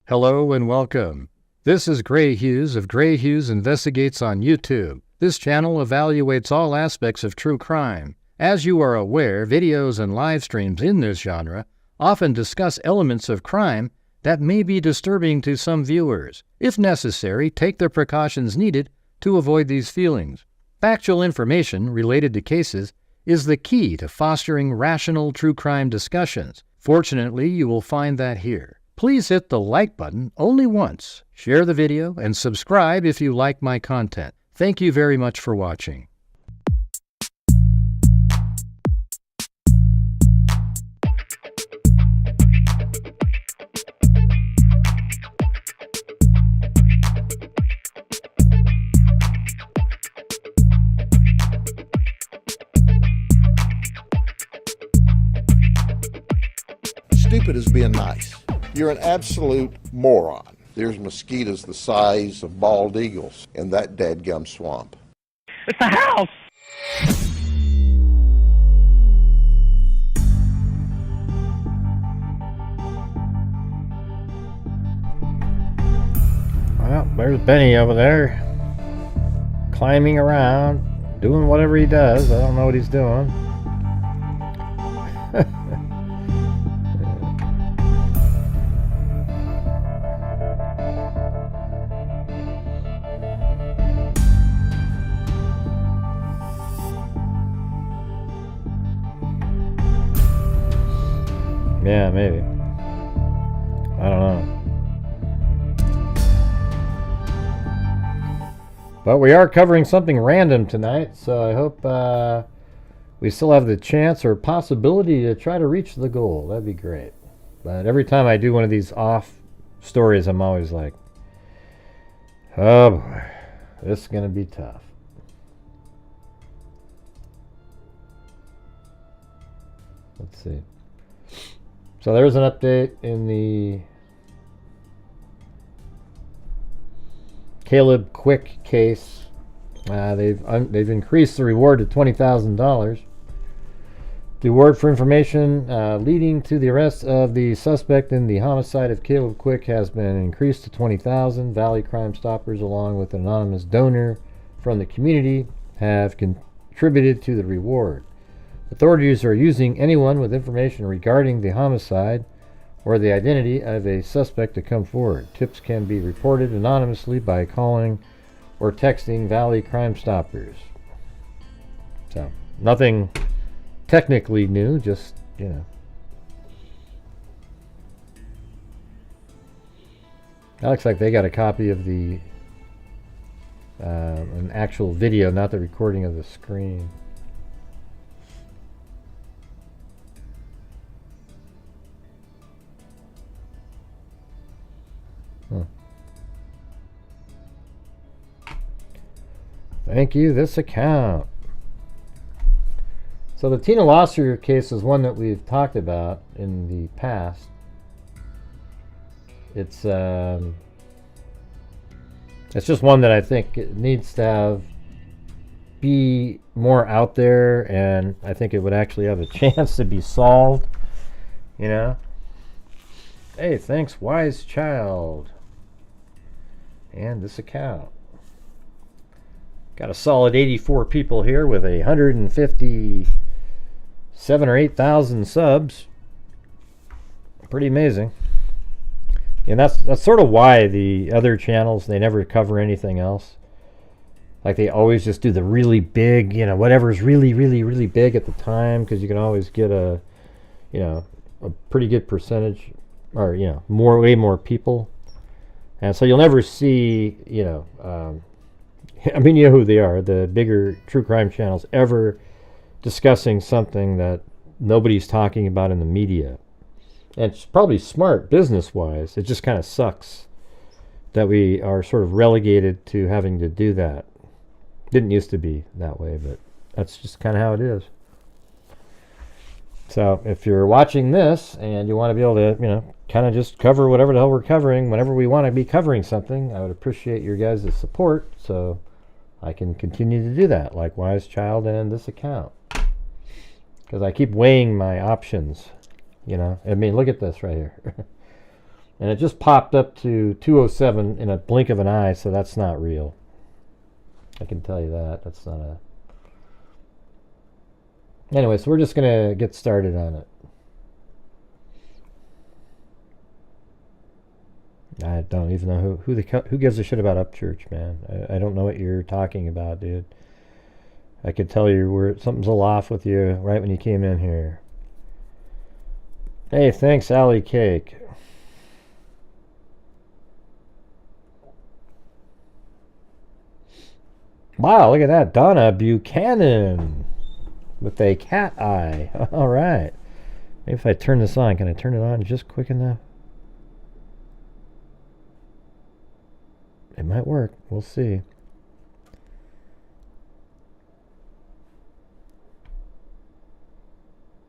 Hello and welcome. This is Grant Hughes of Grant Hughes Investigates on YouTube. This channel evaluates all aspects of true crime. As you are aware, videos and live streams in this genre often discuss elements of crime that may be disturbing to some viewers. If necessary, take the precautions needed to avoid these feelings. Factual information related to cases is the key to fostering rational true crime discussions. Fortunately, you will find that here. Please hit the like button only once, share the video, and subscribe if you like my content. Thank you very much for watching. Stupid is being nice. You're an absolute moron. There's mosquitoes the size of bald eagles in that dadgum swamp. It's a house! Well, there's Benny over there, climbing around, doing whatever he does. I don't know what he's doing. Yeah, maybe. I don't know. But we are covering something random tonight, so I hope we still have the chance or possibility to try to reach the goal. That'd be great. But every time I do one of these off stories, I'm always like, oh boy, this is going to be tough. Let's see. So there's an update in the Caleb Quick case. They've increased the reward to $20,000. The reward for information leading to the arrest of the suspect in the homicide of Caleb Quick has been increased to $20,000. Valley Crime Stoppers, along with an anonymous donor from the community, have contributed to the reward. Authorities are using anyone with information regarding the homicide or the identity of a suspect to come forward. Tips can be reported anonymously by calling or texting Valley Crime Stoppers. So, nothing technically new, just, you know. That looks like they got a copy of the an actual video, not the recording of the screen. Thank you, this account. So the Tina Lauser case is one that we've talked about in the past. It's just one that I think it needs to be more out there, and I think it would actually have a chance to be solved, you know. Hey, thanks, Wise Child. And this account. Got a solid 84 people here with 157 or 8,000 subs. Pretty amazing. And that's sort of why the other channels, they never cover anything else. Like, they always just do the really big, you know, whatever's really, really, really big at the time, because you can always get a pretty good percentage, or, you know, way more people. And so you'll never see, you know, I mean, you know who they are, the bigger true crime channels, ever discussing something that nobody's talking about in the media. And it's probably smart business-wise. It just kind of sucks that we are sort of relegated to having to do that. Didn't used to be that way, but that's just kind of how it is. So if you're watching this and you want to be able to, you know, kind of just cover whatever the hell we're covering whenever we want to be covering something, I would appreciate your guys' support, so I can continue to do that, like Wise Child and this account. Because I keep weighing my options, you know. I mean, look at this right here. And it just popped up to 207 in a blink of an eye, so that's not real. I can tell you that. That's not a... Anyway, so we're just going to get started on it. I don't even know who gives a shit about Upchurch, man. I don't know what you're talking about, dude. I could tell you something's aloft with you right when you came in here. Hey, thanks, Allie Cake. Wow, look at that. Donna Buchanan with a cat eye. All right. Maybe if I turn this on, can I turn it on just quick enough? It might work. We'll see.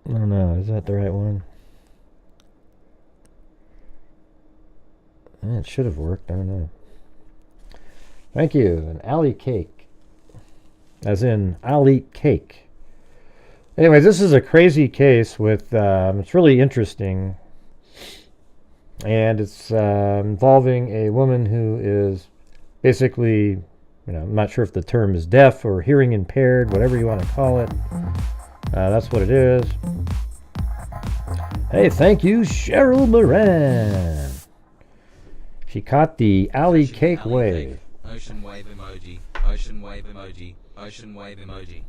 I don't know. Is that the right one? It should have worked. I don't know. Thank you. An alley cake. As in, I'll eat cake. Anyway, this is a crazy case with... it's really interesting. And it's involving a woman who is basically... I'm not sure if the term is deaf or hearing impaired, whatever you want to call it. That's what it is. Hey, thank you, Cheryl Moran. She caught the alley cake wave. Ocean wave emoji. Ocean wave emoji. Ocean wave emoji.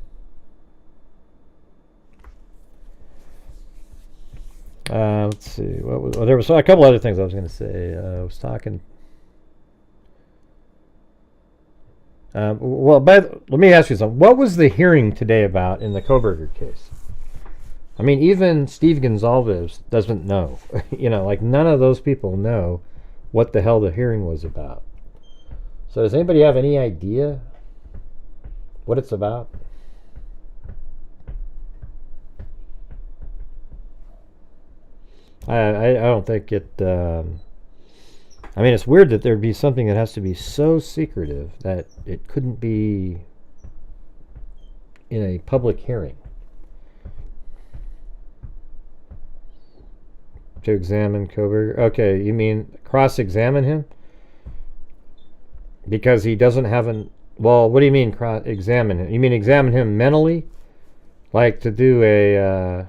Let's see. There was a couple other things I was going to say. I was talking. Let me ask you something. What was the hearing today about in the Koberger case? I mean, even Steve Gonzalez doesn't know. None of those people know what the hell the hearing was about. So does anybody have any idea what it's about? I don't think it... it's weird that there'd be something that has to be so secretive that it couldn't be in a public hearing. To examine Koberger. Okay, you mean cross-examine him? Because he doesn't have an... Well, what do you mean cross-examine him? You mean examine him mentally? Like to do a...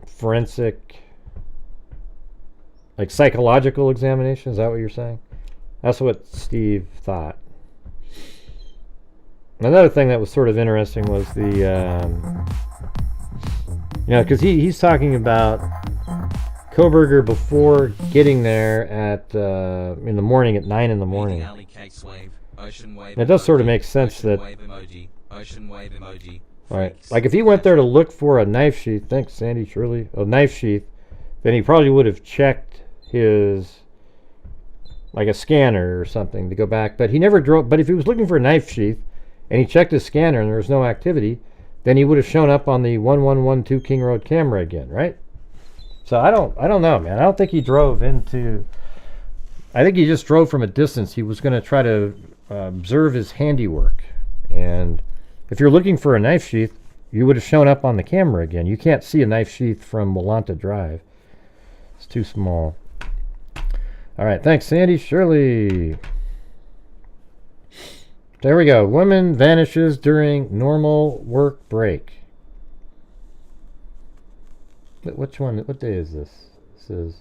forensic... Like psychological examination? Is that what you're saying? That's what Steve thought. Another thing that was sort of interesting was the... because he's talking about Koberger before getting there at in the morning at 9 in the morning. It does sort of make sense that... Right. Like if he went there to look for a knife sheath, thanks Sandy Shirley, a knife sheath, then he probably would have checked his, like a scanner or something to go back. But he never drove. But if he was looking for a knife sheath and he checked his scanner and there was no activity, then he would have shown up on the 1112 King Road camera again, right? So I don't know, man. I don't think he drove into... I think he just drove from a distance. He was going to try to observe his handiwork. And if you're looking for a knife sheath, you would have shown up on the camera again. You can't see a knife sheath from Willanta Drive. It's too small. All right, thanks, Sandy Shirley. There we go. Woman vanishes during normal work break. Which one? What day is this? This is...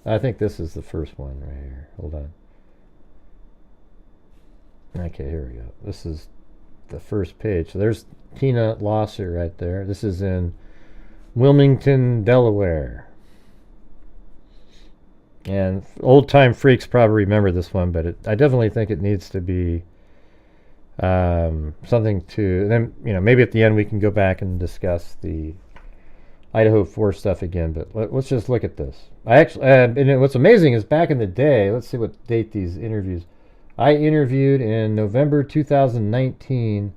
I think this is the first one right here. Hold on. Okay, here we go. This is the first page. So there's Tina Lauser right there. This is in Wilmington, Delaware. And old-time freaks probably remember this one, but I definitely think it needs to be something to... Then, maybe at the end we can go back and discuss the Idaho 4 stuff again, but let's just look at this. And what's amazing is back in the day, let's see what date these interviews... I interviewed in November 2019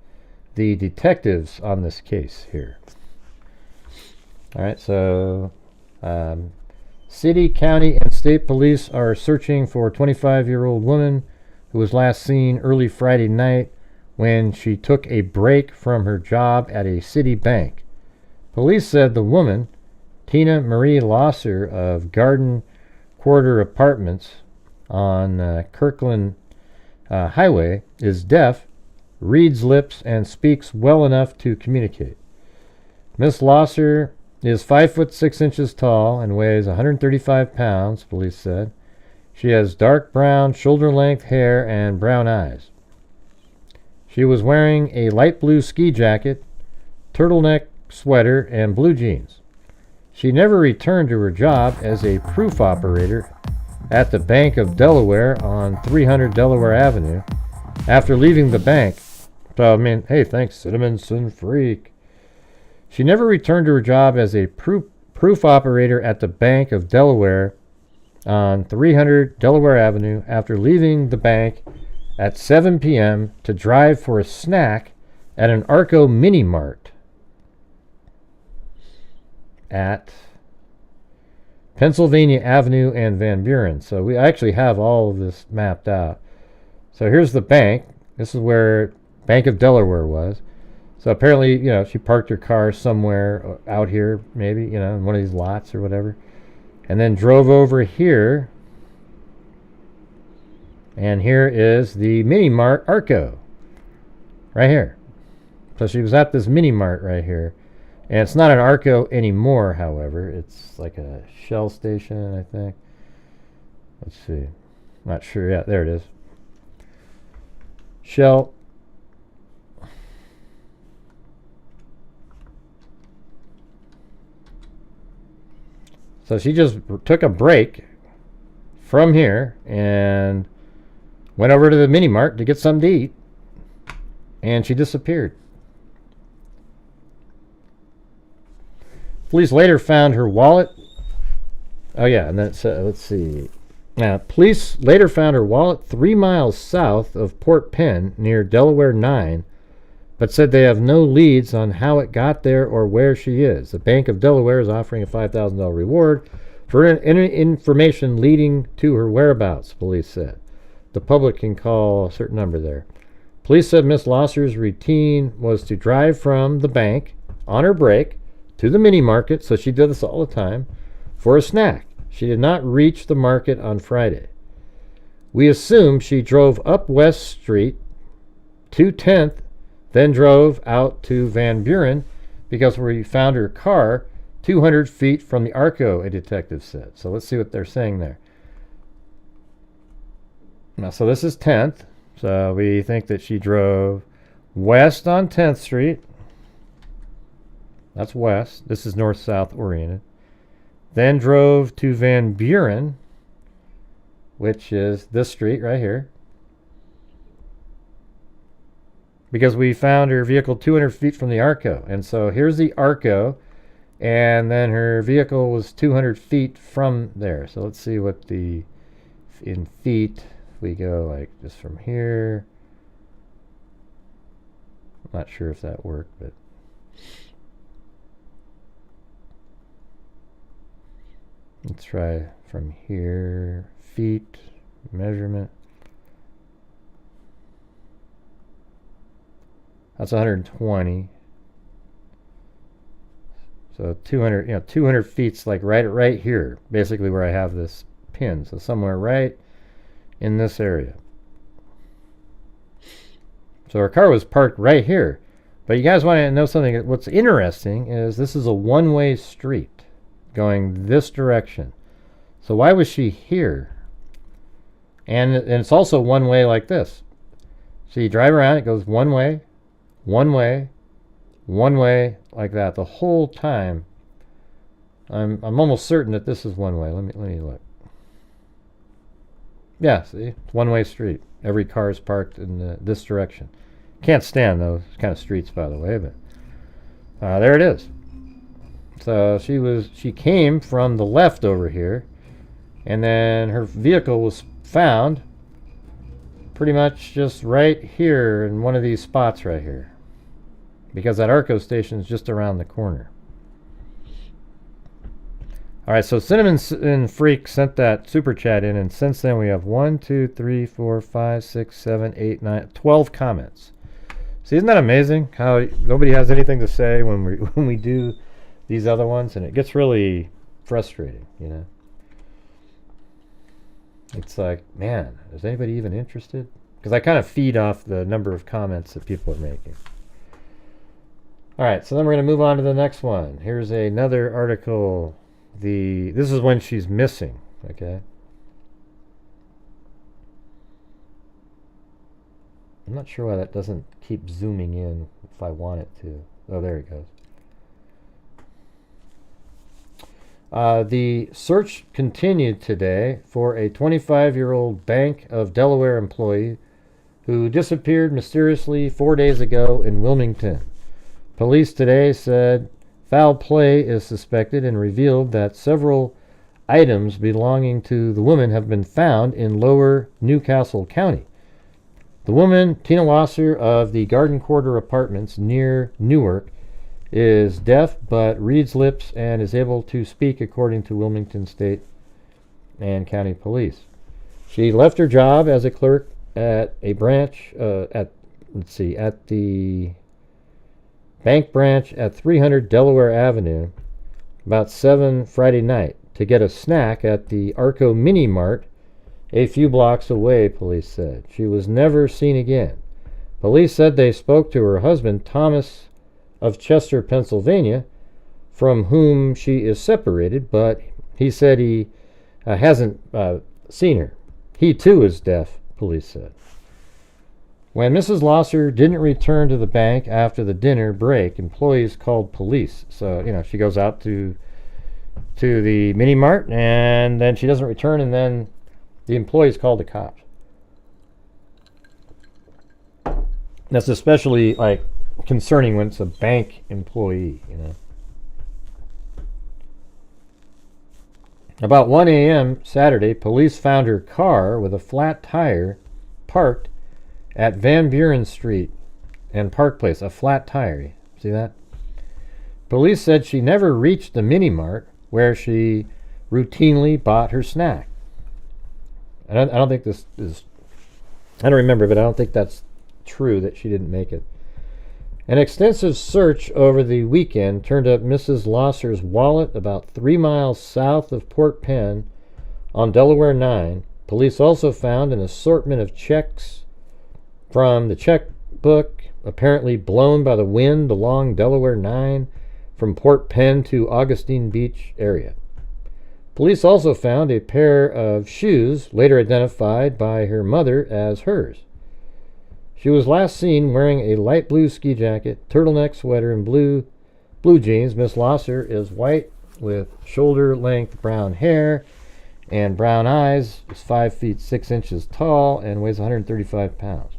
the detectives on this case here. All right, so city, county, and state police are searching for a 25-year-old woman who was last seen early Friday night when she took a break from her job at a city bank. Police said the woman, Tina Marie Lauser of Garden Quarter Apartments on Kirkland Highway is deaf, reads lips, and speaks well enough to communicate. Miss Lauser is 5 foot 6 inches tall and weighs 135 pounds, police said. She has dark brown, shoulder-length hair and brown eyes. She was wearing a light blue ski jacket, turtleneck sweater, and blue jeans. She never returned to her job as a proof operator at the Bank of Delaware on 300 Delaware Avenue after leaving the bank. So, I mean, hey, thanks, Cinnamon Sin Freak. She never returned to her job as a proof operator at the Bank of Delaware on 300 Delaware Avenue after leaving the bank at 7 p.m. to drive for a snack at an Arco Mini Mart at Pennsylvania Avenue and Van Buren. So we actually have all of this mapped out. So here's the bank. This is where Bank of Delaware was. So apparently, you know, she parked her car somewhere out here, maybe, you know, in one of these lots or whatever. And then drove over here. And here is the Mini Mart Arco. Right here. So she was at this Mini Mart right here. And it's not an Arco anymore, however. It's like a Shell station, I think. Let's see. Not sure. Yeah, there it is. Shell. So she just took a break from here and went over to the Mini Mart to get something to eat. And she disappeared. Police later found her wallet. Oh yeah, and that's let's see. Now, police later found her wallet 3 miles south of Port Penn near Delaware 9, but said they have no leads on how it got there or where she is. The Bank of Delaware is offering a $5,000 reward for any information leading to her whereabouts, police said. The public can call a certain number there. Police said Miss Lauser's routine was to drive from the bank on her break to the mini market, so she did this all the time, for a snack. She did not reach the market on Friday. We assume she drove up West Street to 10th, then drove out to Van Buren because we found her car 200 feet from the Arco, a detective said. So let's see what they're saying there. Now, so this is 10th. So we think that she drove west on 10th Street. That's west. This is north-south oriented. Then drove to Van Buren, which is this street right here, because we found her vehicle 200 feet from the Arco. And so here's the Arco, and then her vehicle was 200 feet from there. So let's see what the, in feet, if we go like just from here. I'm not sure if that worked, but let's try from here. Feet, measurement. That's 120. So 200, 200 feet's like right here, basically where I have this pin. So somewhere right in this area. So our car was parked right here. But you guys want to know something? What's interesting is this is a one-way street going this direction. So why was she here? And it's also one way like this. So you drive around, it goes one way, one way, one way, like that the whole time. I'm almost certain that this is one way. Let me look. Yeah, see, it's one-way street. Every car is parked in this direction. Can't stand those kind of streets, by the way, but there it is. So she came from the left over here, and then her vehicle was found pretty much just right here in one of these spots right here, because that Arco station is just around the corner. All right, so Cinnamon and Freak sent that super chat in, and since then we have 1, 2, 3, 4, 5, 6, 7, 8, 9, 12 comments. See, isn't that amazing? How nobody has anything to say when we do these other ones, and it gets really frustrating, you know. It's like, man, is anybody even interested? Because I kind of feed off the number of comments that people are making. All right, so then we're going to move on to the next one. Here's another article. This is when she's missing, okay? I'm not sure why that doesn't keep zooming in if I want it to. Oh, there it goes. The search continued today for a 25-year-old Bank of Delaware employee who disappeared mysteriously 4 days ago in Wilmington. Police today said foul play is suspected and revealed that several items belonging to the woman have been found in lower Newcastle County. The woman, Tina Lauser of the Garden Quarter Apartments near Newark, is deaf but reads lips and is able to speak, according to Wilmington State and County Police. She left her job as a clerk at a branch at the bank branch at 300 Delaware Avenue about 7 Friday night to get a snack at the Arco Mini Mart a few blocks away, police said. She was never seen again. Police said they spoke to her husband, Thomas of Chester, Pennsylvania, from whom she is separated, but he said he hasn't seen her. He too is deaf, police said. When Mrs. Lauser didn't return to the bank after the dinner break, employees called police. So, you know, she goes out to the mini mart and then she doesn't return, and then the employees called the cops. That's especially like concerning when it's a bank employee, you know. About 1 a.m. Saturday, police found her car with a flat tire parked at Van Buren Street and Park Place. A flat tire. See that? Police said she never reached the mini mart where she routinely bought her snack. I don't think this is... I don't remember, but I don't think that's true that she didn't make it. An extensive search over the weekend turned up Mrs. Lauser's wallet about 3 miles south of Port Penn on Delaware 9. Police also found an assortment of checks from the checkbook, apparently blown by the wind along Delaware 9 from Port Penn to Augustine Beach area. Police also found a pair of shoes, later identified by her mother as hers. She was last seen wearing a light blue ski jacket, turtleneck sweater, and blue jeans. Miss Lauser is white with shoulder-length brown hair and brown eyes, is 5 feet 6 inches tall, and weighs 135 pounds.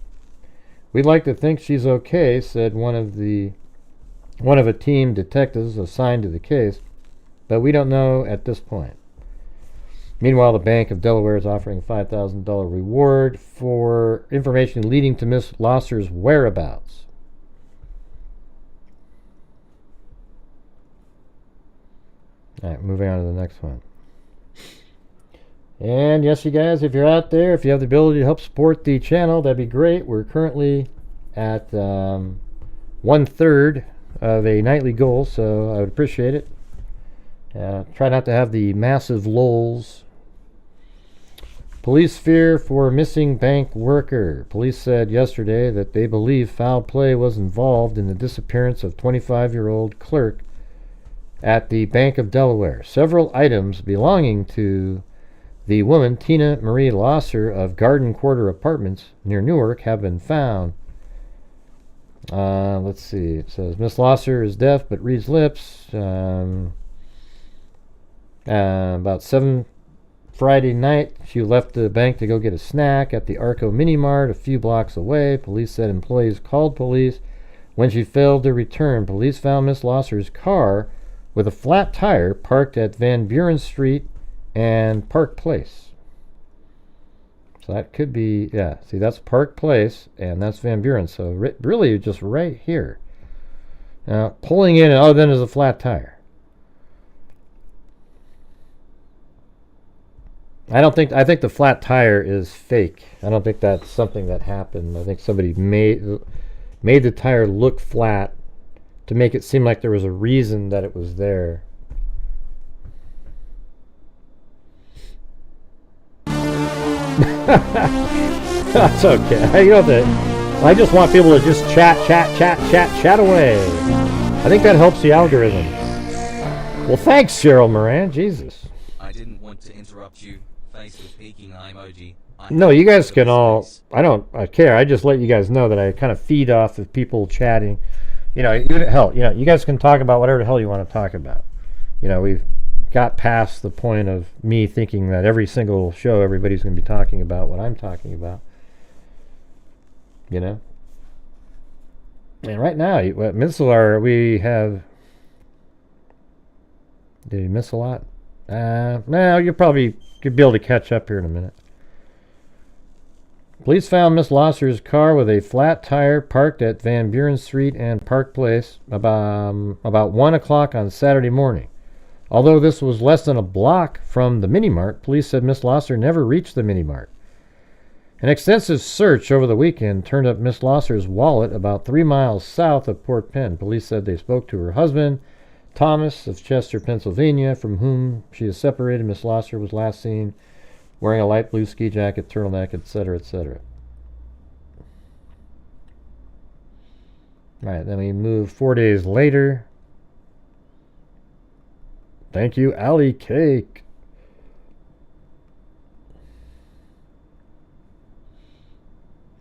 We'd like to think she's okay, said one of a team detectives assigned to the case, but we don't know at this point. Meanwhile, the Bank of Delaware is offering a $5,000 reward for information leading to Miss Lauser's whereabouts. All right, moving on to the next one. And yes, you guys, if you're out there, if you have the ability to help support the channel, that'd be great. We're currently at 1/3 of a nightly goal, so I would appreciate it. Try not to have the massive lulls. Police fear for missing bank worker. Police said yesterday that they believe foul play was involved in the disappearance of 25-year-old clerk at the Bank of Delaware. Several items belonging to the woman, Tina Marie Lauser of Garden Quarter Apartments near Newark, have been found. Let's see. It says Miss Lauser is deaf but reads lips. About 7 Friday night, she left the bank to go get a snack at the Arco Mini Mart a few blocks away. Police said employees called police when she failed to return. Police found Miss Lauser's car with a flat tire parked at Van Buren Street and Park Place. So that could be, yeah, see, that's Park Place and that's Van Buren. So really just right here. Now, pulling in, oh, then there's a flat tire. I think the flat tire is fake. I don't think that's something that happened. I think somebody made the tire look flat to make it seem like there was a reason that it was there. That's okay. You know I just want people to just chat away. I think that helps the algorithm. Well, thanks, Cheryl Moran. Jesus. I didn't want to interrupt you. Face with peeking eye emoji. No, you guys can all... I care. I just let you guys know that I kind of feed off of people chatting. You know, hell, you know, you guys can talk about whatever the hell you want to talk about. You know, we've got past the point of me thinking that every single show everybody's going to be talking about what I'm talking about. You know? And right now, at Missilar, we have... Did you miss a lot? No, you'll probably be able to catch up here in a minute. Police found Miss Lauser's car with a flat tire parked at Van Buren Street and Park Place about 1 o'clock on Saturday morning. Although this was less than a block from the Mini-Mart, police said Miss Lauser never reached the Mini-Mart. An extensive search over the weekend turned up Miss Lauser's wallet about 3 miles south of Port Penn. Police said they spoke to her husband, Thomas of Chester, Pennsylvania, from whom she is separated. Miss Lauser was last seen wearing a light blue ski jacket, turtleneck, etc., etc. All right, then we move 4 days later. Thank you, Allie Cake.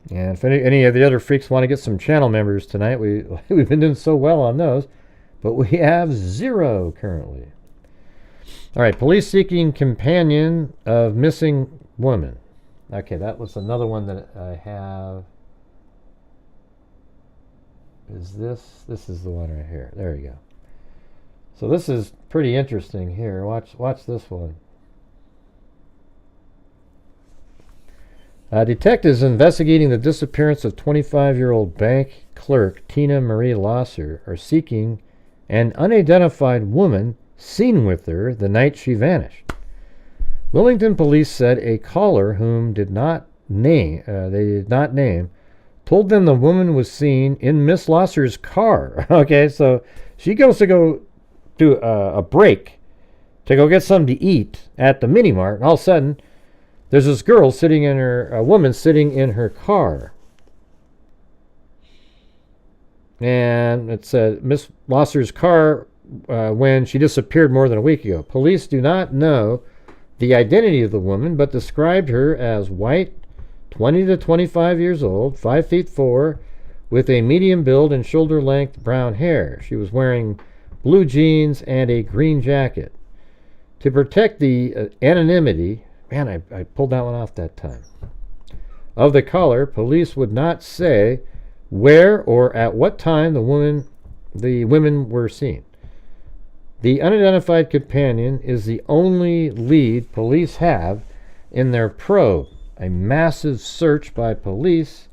And if any of the other freaks want to get some channel members tonight, we've been doing so well on those, but we have 0 currently. All right, police seeking companion of missing woman. Okay, that was another one that I have. Is this? This is the one right here. There you go. So this is pretty interesting here. Watch this one. Detectives investigating the disappearance of 25-year-old bank clerk Tina Marie Lauser are seeking an unidentified woman seen with her the night she vanished. Wilmington police said a caller whom they did not name told them the woman was seen in Miss Lauser's car. Okay, so she goes to go do a break to go get something to eat at the Mini-Mart, and all of a sudden there's this girl sitting in a woman sitting in her car. And it said Miss Lauser's car when she disappeared more than a week ago. Police do not know the identity of the woman, but described her as white, 20 to 25 years old, 5'4", with a medium build and shoulder-length brown hair. She was wearing blue jeans and a green jacket. To protect the anonymity, man, I pulled that one off that time, of the caller, police would not say where or at what time the women were seen. The unidentified companion is the only lead police have in their probe. A massive search by police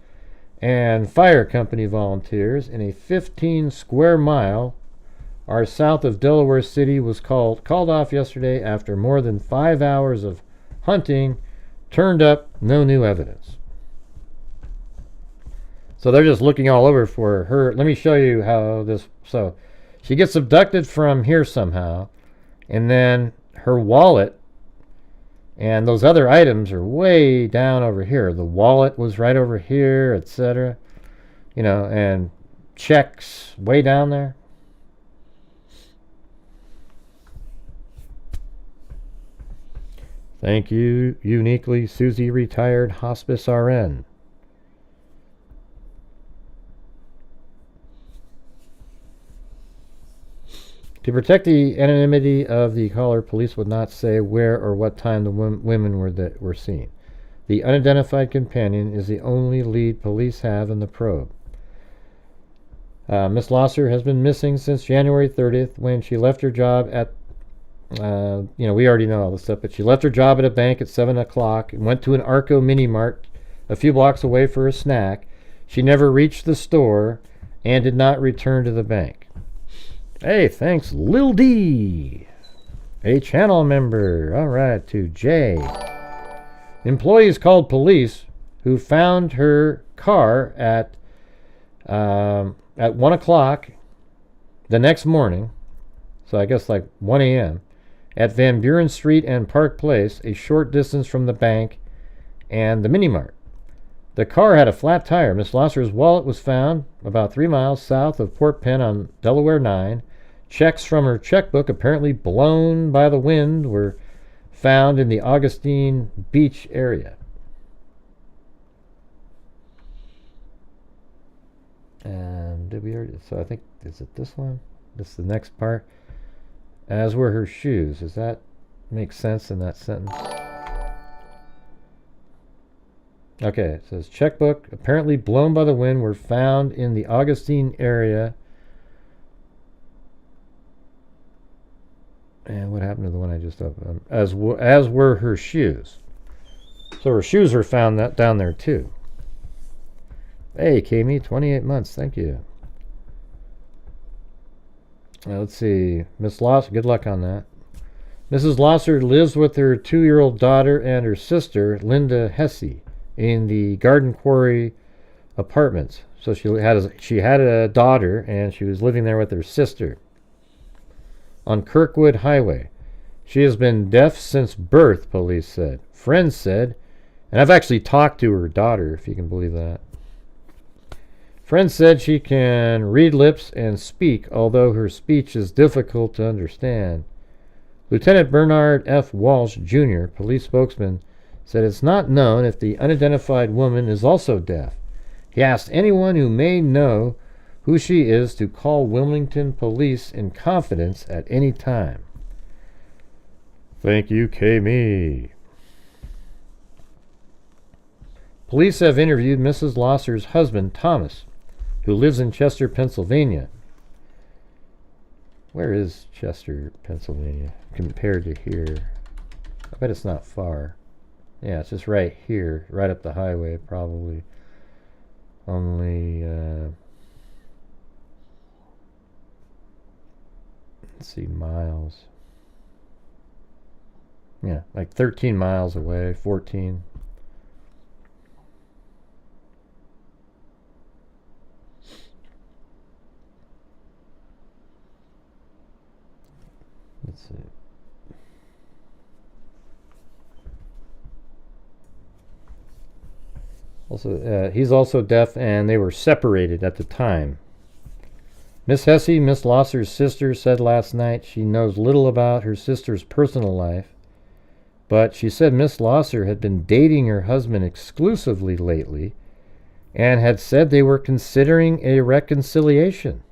and fire company volunteers in a 15 square mile are south of Delaware City was called off yesterday after more than 5 hours of hunting turned up no new evidence. So they're just looking all over for her. Let me show you how this... So she gets abducted from here somehow, and then her wallet and those other items are way down over here. The wallet was right over here, etc. You know, and checks way down there. Thank you, uniquely Susie retired hospice RN. To protect the anonymity of the caller, police would not say where or what time the women were seen. The unidentified companion is the only lead police have in the probe. Miss Lauser has been missing since January 30th when she left her job at, we already know all this stuff, but she left her job at a bank at 7 o'clock and went to an Arco Mini-Mart a few blocks away for a snack. She never reached the store and did not return to the bank. Hey, thanks, Lil D, a channel member. All right, to Jay. Employees called police who found her car at 1 o'clock the next morning, so I guess like 1 a.m., at Van Buren Street and Park Place, a short distance from the bank and the mini mart. The car had a flat tire. Miss Lauser's wallet was found about 3 miles south of Port Penn on Delaware 9. Checks from her checkbook, apparently blown by the wind, were found in the Augustine Beach area. And did we already? So I think, is it this one? This is the next part. As were her shoes. Does that make sense in that sentence? Okay, it says checkbook, apparently blown by the wind, were found in the Augustine area. And what happened to the one I just opened? As were her shoes. So her shoes were found down there too. Hey, Kami, 28 months. Thank you. Let's see. Miss Lauser, good luck on that. Mrs. Lauser lives with her 2-year-old daughter and her sister, Linda Hesse, in the Garden Quarry apartments. So she had a daughter, and she was living there with her sister on Kirkwood Highway. She has been deaf since birth, police said. Friends said, and I've actually talked to her daughter, if you can believe that. Friends said she can read lips and speak, although her speech is difficult to understand. Lieutenant Bernard F. Walsh, Jr., police spokesman, said it's not known if the unidentified woman is also deaf. He asked anyone who may know who she is to call Wilmington police in confidence at any time. Thank you, Kami. Police have interviewed Mrs. Lauser's husband, Thomas, who lives in Chester, Pennsylvania. Where is Chester, Pennsylvania, compared to here? I bet it's not far. Yeah, it's just right here, right up the highway, probably. Only, let's see, miles. Yeah, like 13 miles away, 14. Let's see. Also, he's also deaf, and they were separated at the time. Miss Hesse, Miss Lauser's sister, said last night she knows little about her sister's personal life, but she said Miss Lauser had been dating her husband exclusively lately and had said they were considering a reconciliation.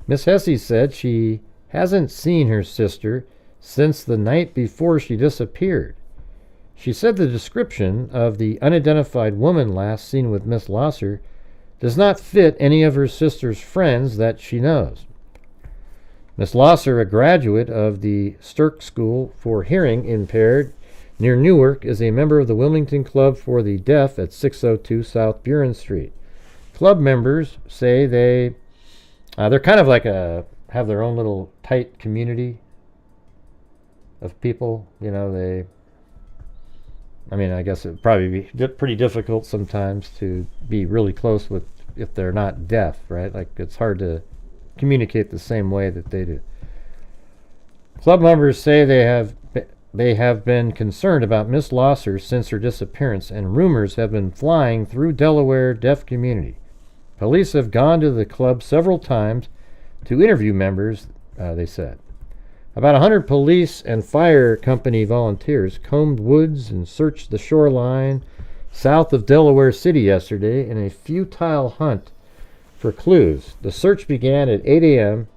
Miss Hesse said she hasn't seen her sister since the night before she disappeared. She said the description of the unidentified woman last seen with Miss Lauser does not fit any of her sister's friends that she knows. Miss Lauser, a graduate of the Stirk School for Hearing Impaired near Newark, is a member of the Wilmington Club for the Deaf at 602 South Buren Street. Club members say they're kind of like have their own little tight community of people. You know, I guess it'd probably be pretty difficult sometimes to be really close with if they're not deaf, right? Like, it's hard to communicate the same way that they do. Club members say they have been concerned about Miss Lauser since her disappearance, and rumors have been flying through Delaware deaf community. Police have gone to the club several times to interview members, they said. About 100 police and fire company volunteers combed woods and searched the shoreline south of Delaware City yesterday in a futile hunt for clues. The search began at 8 a.m.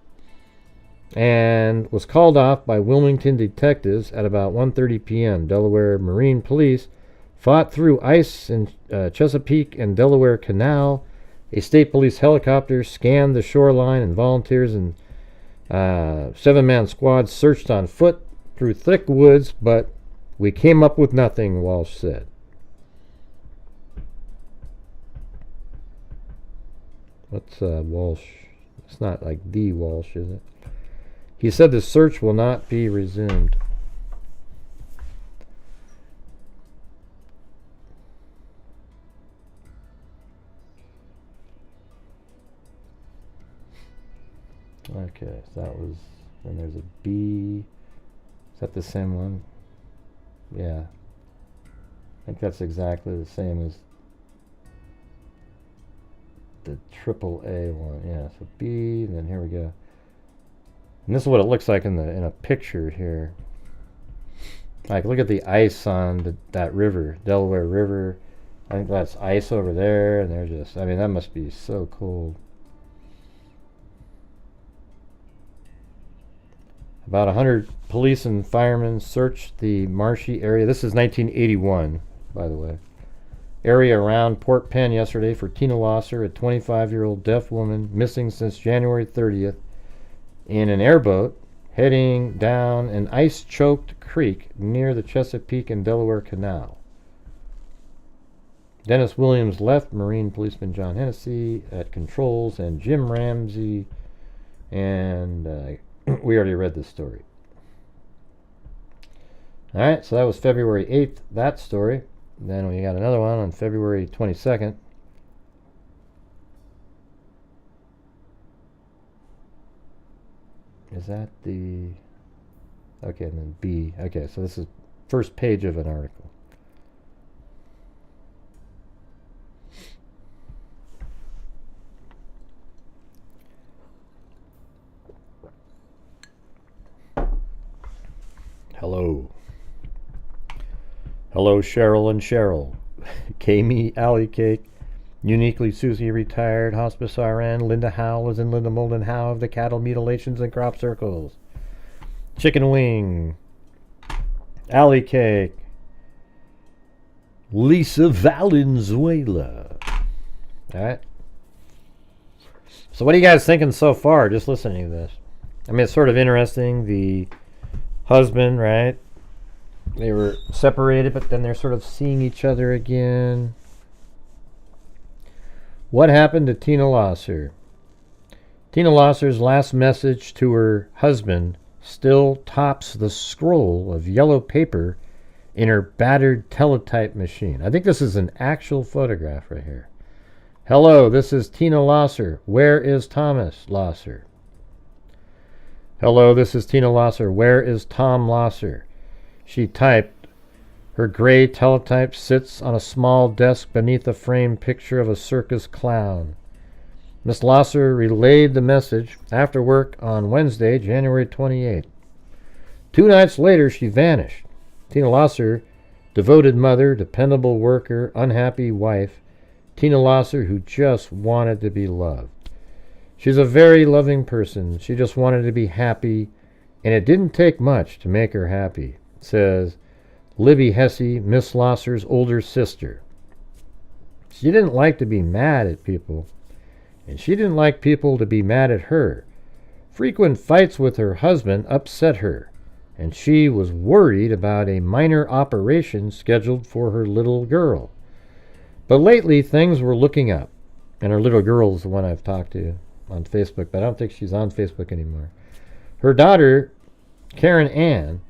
and was called off by Wilmington detectives at about 1:30 p.m. Delaware Marine Police fought through ice in Chesapeake and Delaware Canal. A state police helicopter scanned the shoreline, and volunteers and 7-man squad searched on foot through thick woods, but we came up with nothing, Walsh said. What's Walsh? It's not like the Walsh, is it? He said the search will not be resumed. Okay, so that was, and there's a B. Is that the same one? Yeah. I think that's exactly the same as the AAA one. Yeah, so B, and then here we go. And this is what it looks like in a picture here. Like, look at the ice on that river, Delaware River. I think that's ice over there, and they're just, I mean, that must be so cold. About 100 police and firemen searched the marshy area. This is 1981, by the way. Area around Port Penn yesterday for Tina Lauser, a 25-year-old deaf woman missing since January 30th in an airboat heading down an ice-choked creek near the Chesapeake and Delaware Canal. Dennis Williams left, Marine Policeman John Hennessy at controls, and Jim Ramsey, and we already read this story. Alright, so that was February 8th, that story. Then we got another one on February 22nd. Is that the... Okay, and then B. Okay, so this is first page of an article. Hello. Hello, Cheryl and Cheryl. Kami Alley Cake. Uniquely Susie retired hospice RN. Linda Howell is in Linda Molden Howe of the cattle mutilations and crop circles. Chicken Wing. Alley Cake. Lisa Valenzuela. Alright. So what are you guys thinking so far, just listening to this? I mean, it's sort of interesting. The husband, right? They were separated, but then they're sort of seeing each other again. What happened to Tina Lauser? Tina Lauser's last message to her husband still tops the scroll of yellow paper in her battered teletype machine. I think this is an actual photograph right here. Hello, this is Tina Lauser. Where is Thomas Lauser? Hello, this is Tina Lauser. Where is Tom Lauser? She typed. Her gray teletype sits on a small desk beneath a framed picture of a circus clown. Miss Lauser relayed the message after work on Wednesday, January 28th. 2 nights later, she vanished. Tina Lauser, devoted mother, dependable worker, unhappy wife. Tina Lauser, who just wanted to be loved. She's a very loving person. She just wanted to be happy, and it didn't take much to make her happy, says Libby Hesse, Miss Lauser's older sister. She didn't like to be mad at people, and she didn't like people to be mad at her. Frequent fights with her husband upset her, and she was worried about a minor operation scheduled for her little girl. But lately, things were looking up, and her little girl's the one I've talked to on Facebook, but I don't think she's on Facebook anymore. Her daughter, Karen Ann,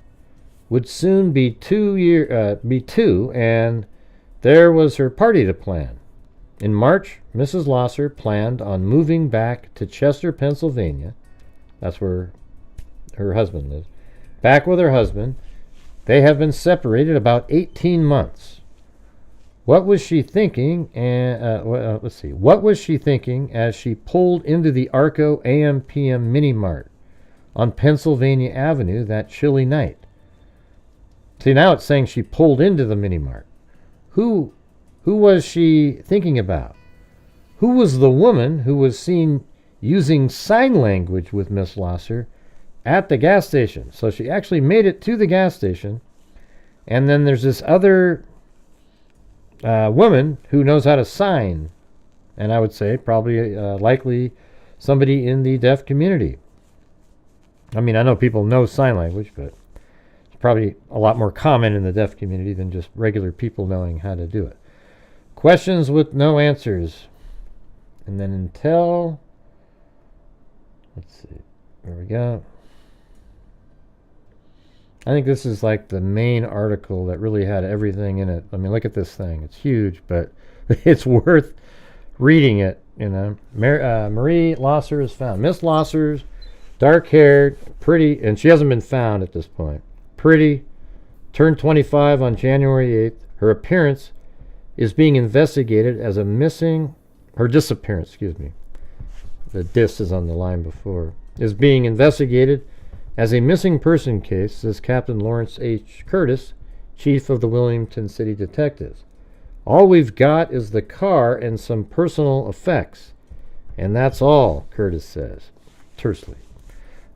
would soon be two, and there was her party to plan. In March, Mrs. Lauser planned on moving back to Chester, Pennsylvania. That's where her husband lives. Back with her husband. They have been separated about 18 months. What was she thinking? Let's see. What was she thinking as she pulled into the Arco AM/PM Mini Mart on Pennsylvania Avenue that chilly night? See, now it's saying she pulled into the Mini Mart. Who was she thinking about? Who was the woman who was seen using sign language with Miss Lauser at the gas station? So she actually made it to the gas station, and then there's this other woman who knows how to sign, and I would say probably likely somebody in the deaf community. I mean, I know people know sign language, but it's probably a lot more common in the deaf community than just regular people knowing how to do it. Questions with no answers. And then until, let's see, there we go. I think this is like the main article that really had everything in it. I mean, look at this thing. It's huge, but it's worth reading it, you know. Marie Lauser is found. Miss Lauser's Dark-haired, pretty, and she hasn't been found at this point. Pretty, turned 25 on January 8th. Her appearance is being investigated as a missing, her disappearance, excuse me. The dis is on the line before. Is being investigated as a missing person case, says Captain Lawrence H. Curtis, chief of the Wilmington City Detectives. All we've got is the car and some personal effects. And that's all, Curtis says, tersely.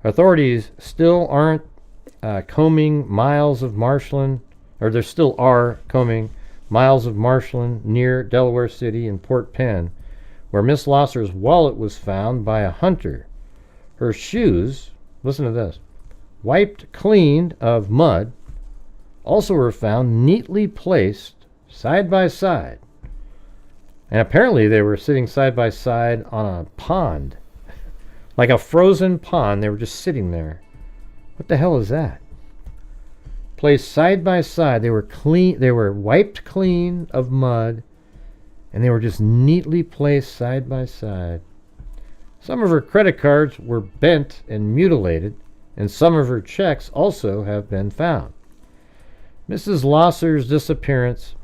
Authorities still aren't combing miles of marshland, or there still are combing miles of marshland near Delaware City and Port Penn, where Miss Lauser's wallet was found by a hunter. Her shoes, listen to this, wiped clean of mud, also were found neatly placed side by side. And apparently they were sitting side by side on a pond. Like a frozen pond. They were just sitting there. What the hell is that? Placed side by side. They were clean. They were wiped clean of mud. And they were just neatly placed side by side. Some of her credit cards were bent and mutilated. And some of her checks also have been found. Mrs. Lauser's disappearance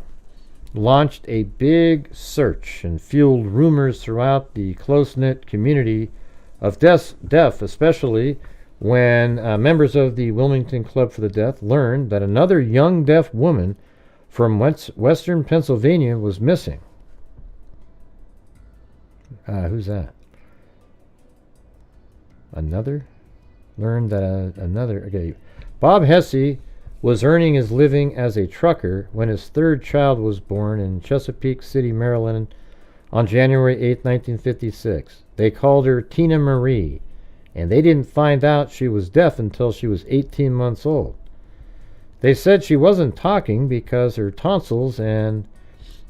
launched a big search and fueled rumors throughout the close-knit community of deaf, especially when members of the Wilmington Club for the Deaf learned that another young deaf woman from western Pennsylvania was missing. Who's that? Another? Learned that another... Okay. Bob Hesse was earning his living as a trucker when his third child was born in Chesapeake City, Maryland on January 8, 1956. They called her Tina Marie, and they didn't find out she was deaf until she was 18 months old. They said she wasn't talking because her tonsils and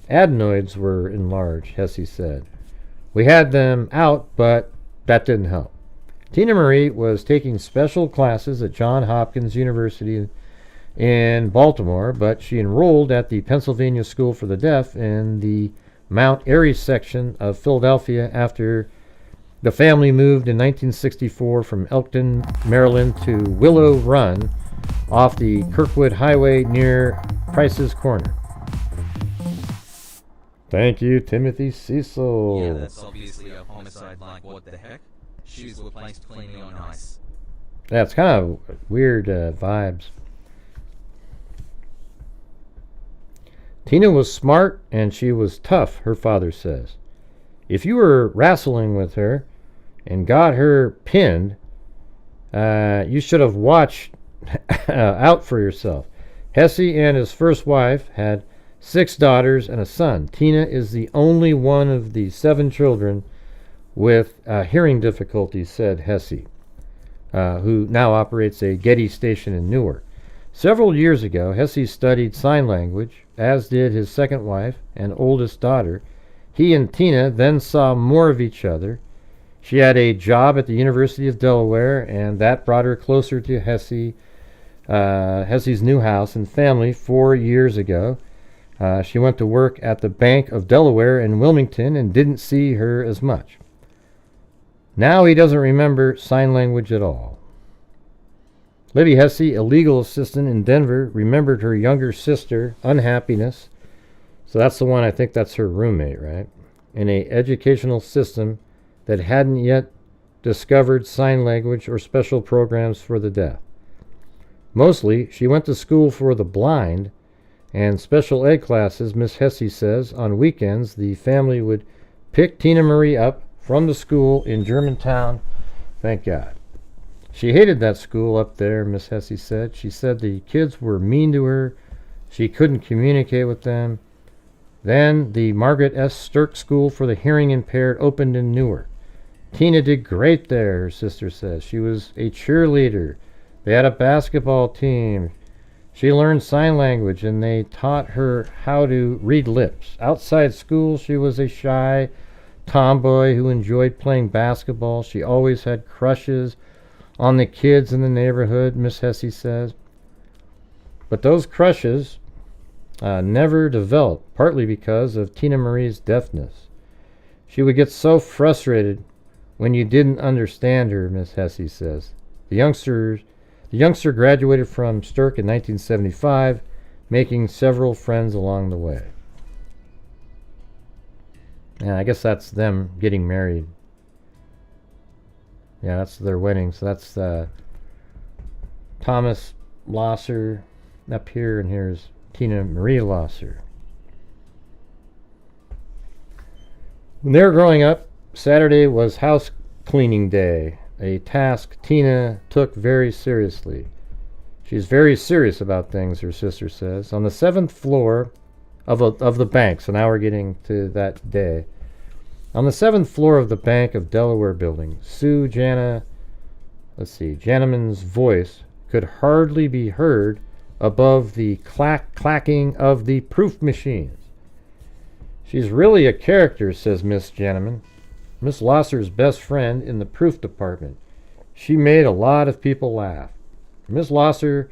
adenoids were enlarged, Hesse said. We had them out, but that didn't help. Tina Marie was taking special classes at Johns Hopkins University in Baltimore, but she enrolled at the Pennsylvania School for the Deaf in the Mount Airy section of Philadelphia after the family moved in 1964 from Elkton, Maryland to Willow Run off the Kirkwood Highway near Price's Corner. Thank you, Timothy Cecil. Yeah, that's obviously a homicide, like what the heck? Shoes were placed cleanly on ice. Yeah, it's kind of weird vibes. Tina was smart and she was tough, her father says. If you were wrestling with her and got her pinned, you should have watched out for yourself. Hesse and his first wife had 6 daughters and a son. Tina is the only one of the 7 children with hearing difficulties, said Hesse, who now operates a Getty station in Newark. Several years ago, Hesse studied sign language, as did his second wife and oldest daughter. He and Tina then saw more of each other. She had a job at the University of Delaware, and that brought her closer to Hesse's new house and family 4 years ago. She went to work at the Bank of Delaware in Wilmington and didn't see her as much. Now he doesn't remember sign language at all. Libby Hesse, a legal assistant in Denver, remembered her younger sister, Unhappiness. So that's the one, I think that's her roommate, right? In an educational system that hadn't yet discovered sign language or special programs for the deaf. Mostly, she went to school for the blind and special ed classes, Miss Hesse says. On weekends, the family would pick Tina Marie up from the school in Germantown. Thank God. She hated that school up there, Miss Hesse said. She said the kids were mean to her. She couldn't communicate with them. Then the Margaret S. Stirk School for the Hearing Impaired opened in Newark. Tina did great there, her sister says. She was a cheerleader. They had a basketball team. She learned sign language, and they taught her how to read lips. Outside school, she was a shy tomboy who enjoyed playing basketball. She always had crushes on the kids in the neighborhood, Miss Hesse says. But those crushes never developed, partly because of Tina Marie's deafness. She would get so frustrated when you didn't understand her, Miss Hesse says. The youngster graduated from Stirk in 1975, making several friends along the way. And I guess that's them getting married. Yeah, that's their wedding. So that's Thomas Lauser up here, and here's Tina Marie Lauser. When they were growing up, Saturday was house cleaning day, a task Tina took very seriously. She's very serious about things, her sister says. On the 7th floor of the bank, so now we're getting to that day. On the 7th floor of the Bank of Delaware building, Janneman's voice could hardly be heard above the clacking of the proof machines. She's really a character, says Miss Janneman, Miss Lauser's best friend in the proof department. She made a lot of people laugh. Miss Lauser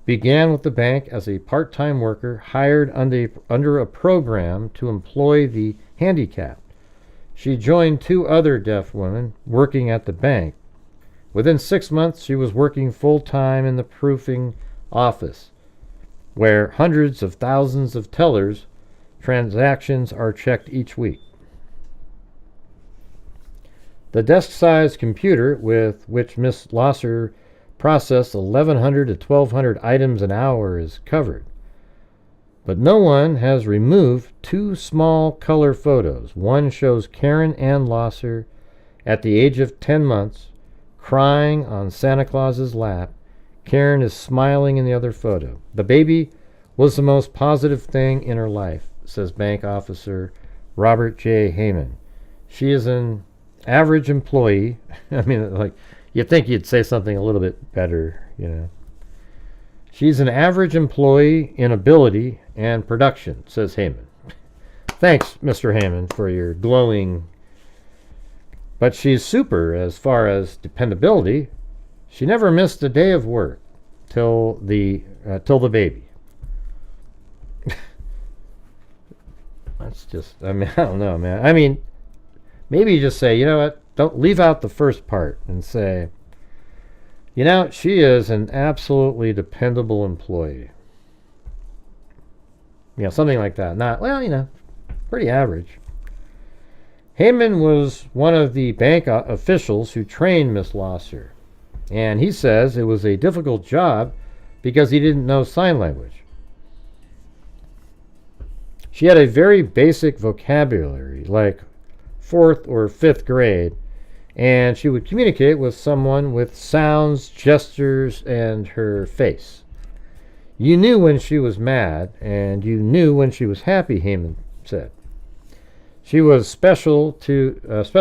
began with the bank as a part-time worker hired under a program to employ the handicapped. She joined 2 other deaf women working at the bank. Within 6 months, she was working full-time in the proofing office, where hundreds of thousands of tellers' transactions are checked each week. The desk-sized computer with which Miss Lauser processed 1,100 to 1,200 items an hour is covered. But no one has removed 2 small color photos. One shows Karen Ann Lauser at the age of 10 months, crying on Santa Claus's lap. Karen is smiling in the other photo. The baby was the most positive thing in her life, says bank officer Robert J. Heyman. She is an average employee. I mean, like, you'd think you'd say something a little bit better, you know. She's an average employee in ability and production, says Heyman. Thanks, Mr. Heyman, for your glowing. But she's super as far as dependability. She never missed a day of work till the baby. That's just, I mean, I don't know, man. I mean, maybe you just say, you know what, don't leave out the first part and say, you know, she is an absolutely dependable employee. You know, something like that. Not, well, you know, pretty average. Heyman was one of the bank officials who trained Miss Lauser, and he says it was a difficult job because he didn't know sign language. She had a very basic vocabulary, like 4th or 5th grade, and she would communicate with someone with sounds, gestures, and her face. You knew when she was mad, and you knew when she was happy, Heyman said. She was special to us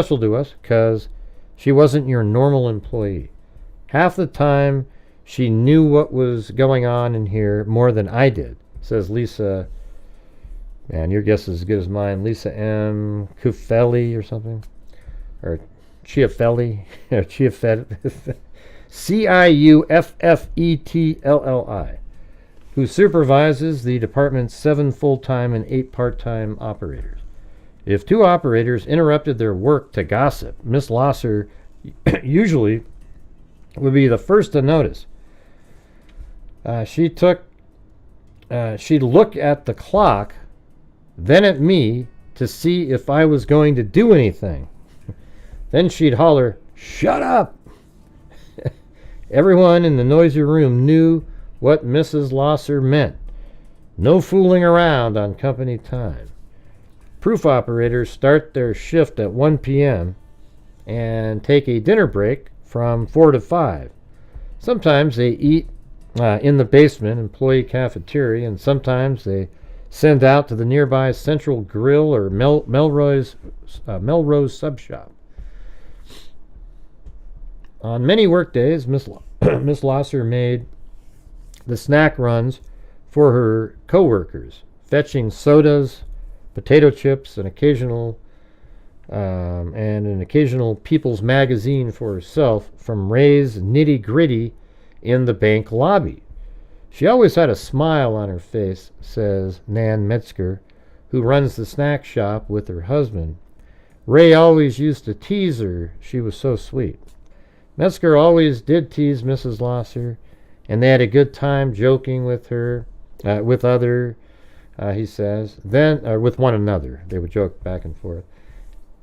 because she wasn't your normal employee. Half the time, she knew what was going on in here more than I did, says Lisa. Man, your guess is as good as mine. Lisa M. Ciuffelli or something, or Ciuffelli, or Ciuffetti, Ciuffettelli, who supervises the department's 7 full-time and 8 part-time operators. If 2 operators interrupted their work to gossip, Miss Lauser usually would be the first to notice. She'd look at the clock, then at me, to see if I was going to do anything. Then she'd holler, "Shut up!" Everyone in the noisy room knew what Mrs. Lauser meant. No fooling around on company time. Proof operators start their shift at 1 p.m. and take a dinner break from 4 to 5. Sometimes they eat in the basement employee cafeteria, and sometimes they send out to the nearby Central Grill or Melrose Sub Shop. On many workdays, Miss Lauser made the snack runs for her co-workers, fetching sodas, potato chips, an occasional People's Magazine for herself from Ray's Nitty Gritty in the bank lobby. She always had a smile on her face, says Nan Metzger, who runs the snack shop with her husband. Ray always used to tease her. She was so sweet. Metzger always did tease Mrs. Lauser, and they had a good time joking with her, with other, he says. Then, with one another. They would joke back and forth.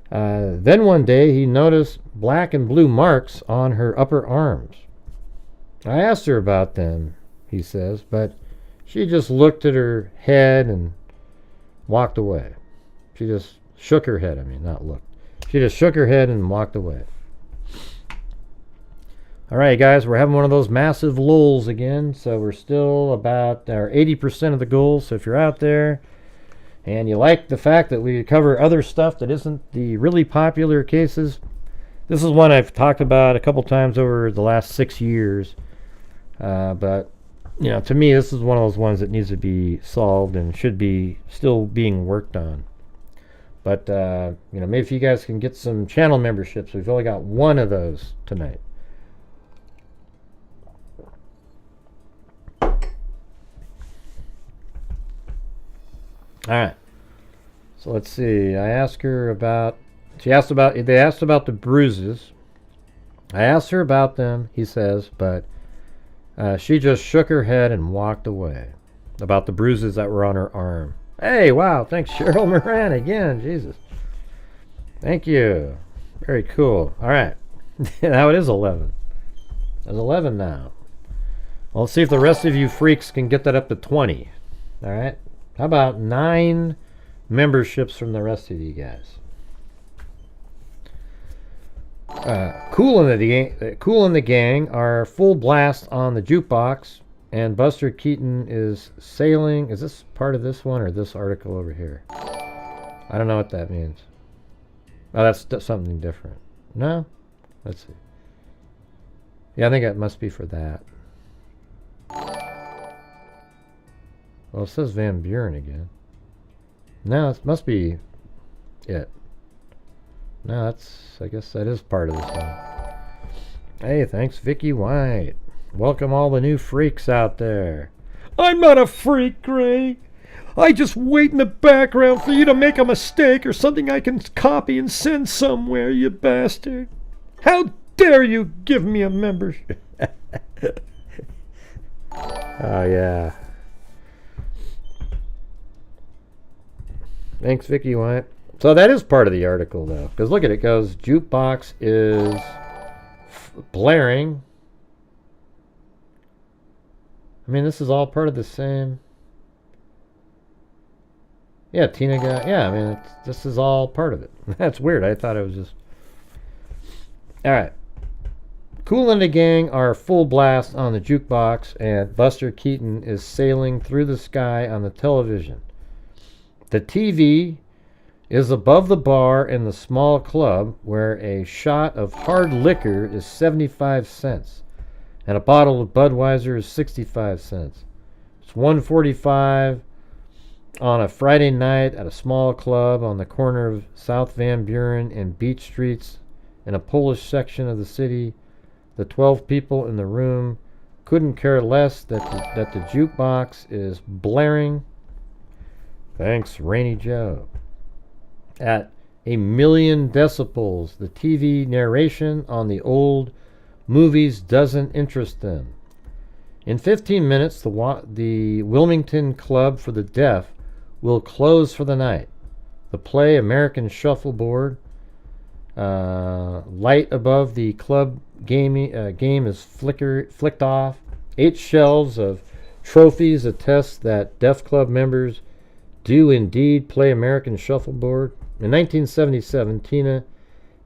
Then one day he noticed black and blue marks on her upper arms. I asked her about them, he says, but she just looked at her head and walked away. She just shook her head, not looked. She just shook her head and walked away. All right, guys, we're having one of those massive lulls again, so we're still about our 80% of the goal. So if you're out there and you like the fact that we cover other stuff that isn't the really popular cases, this is one I've talked about a couple times over the last 6 years. But, to me, this is one of those ones that needs to be solved and should be still being worked on. But, maybe if you guys can get some channel memberships. We've only got one of those tonight. All right. So let's see. They asked about the bruises. I asked her about them, he says, but she just shook her head and walked away. About the bruises that were on her arm. Hey, wow, thanks, Cheryl Moran again. Jesus. Thank you. Very cool. All right. Now it is 11. It's 11 now. Well, let's see if the rest of you freaks can get that up to 20. All right. How about 9 memberships from the rest of you guys? Cool in the gang are full blast on the jukebox, and Buster Keaton is sailing. Is this part of this one or this article over here? I don't know what that means. Oh, that's something different. No? Let's see. Yeah, I think it must be for that. Well, it says Van Buren again. No, it must be it. No, I guess that is part of this one. Hey, thanks, Vicky White. Welcome all the new freaks out there. I'm not a freak, Gray. I just wait in the background for you to make a mistake or something I can copy and send somewhere, you bastard. How dare you give me a membership? Oh, yeah. Thanks, Vicky White. So that is part of the article, though. Because look at it. It goes, jukebox is blaring. This is all part of the same. Yeah, Tina got... Yeah, this is all part of it. That's weird. I thought it was just... All right. Kool and the gang are full blast on the jukebox, and Buster Keaton is sailing through the sky on the television. The TV is above the bar in the small club where a shot of hard liquor is 75 cents and a bottle of Budweiser is 65 cents. It's 1:45 on a Friday night at a small club on the corner of South Van Buren and Beach Streets in a Polish section of the city. The 12 people in the room couldn't care less that the jukebox is blaring. Thanks, Rainy Joe. At 1,000,000 decibels, the TV narration on the old movies doesn't interest them. In 15 minutes, the Wilmington Club for the Deaf will close for the night. The play American Shuffleboard, light above the club game is flicked off. 8 shelves of trophies attest that Deaf Club members do indeed play American Shuffleboard. In 1977, Tina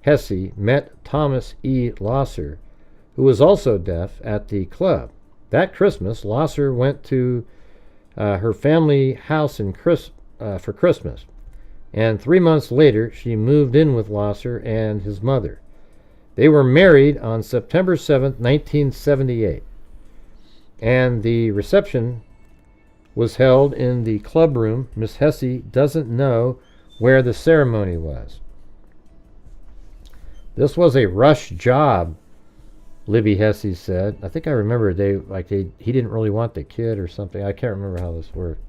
Hesse met Thomas E. Lauser, who was also deaf, at the club. That Christmas, Lauser went to her family house for Christmas, and 3 months later, she moved in with Lauser and his mother. They were married on September 7th, 1978, and the reception was held in the club room. Miss Hesse doesn't know where the ceremony was. This was a rush job, Libby Hesse said. I think I remember he didn't really want the kid or something. I can't remember how this worked.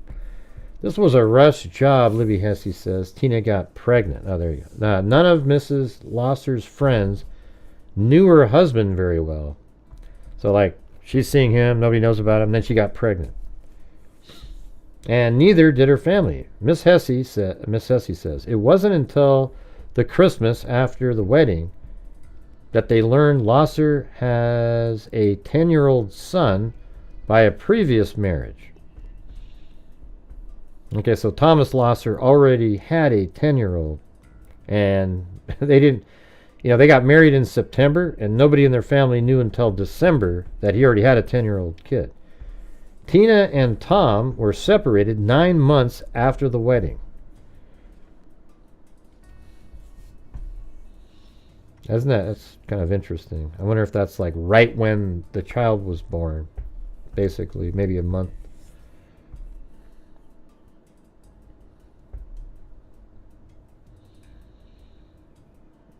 This was a rush job, Libby Hesse says. Tina got pregnant. Oh, there you go. None of Mrs. Lauser's friends knew her husband very well. So, like, she's seeing him, nobody knows about him, then she got pregnant. And neither did her family. Miss Hesse says, it wasn't until the Christmas after the wedding that they learned Lauser has a 10-year-old son by a previous marriage. Okay, so Thomas Lauser already had a 10-year-old, and they didn't, they got married in September, and nobody in their family knew until December that he already had a 10-year-old kid. Tina and Tom were separated 9 months after the wedding. That's kind of interesting. I wonder if that's like right when the child was born, basically, maybe a month.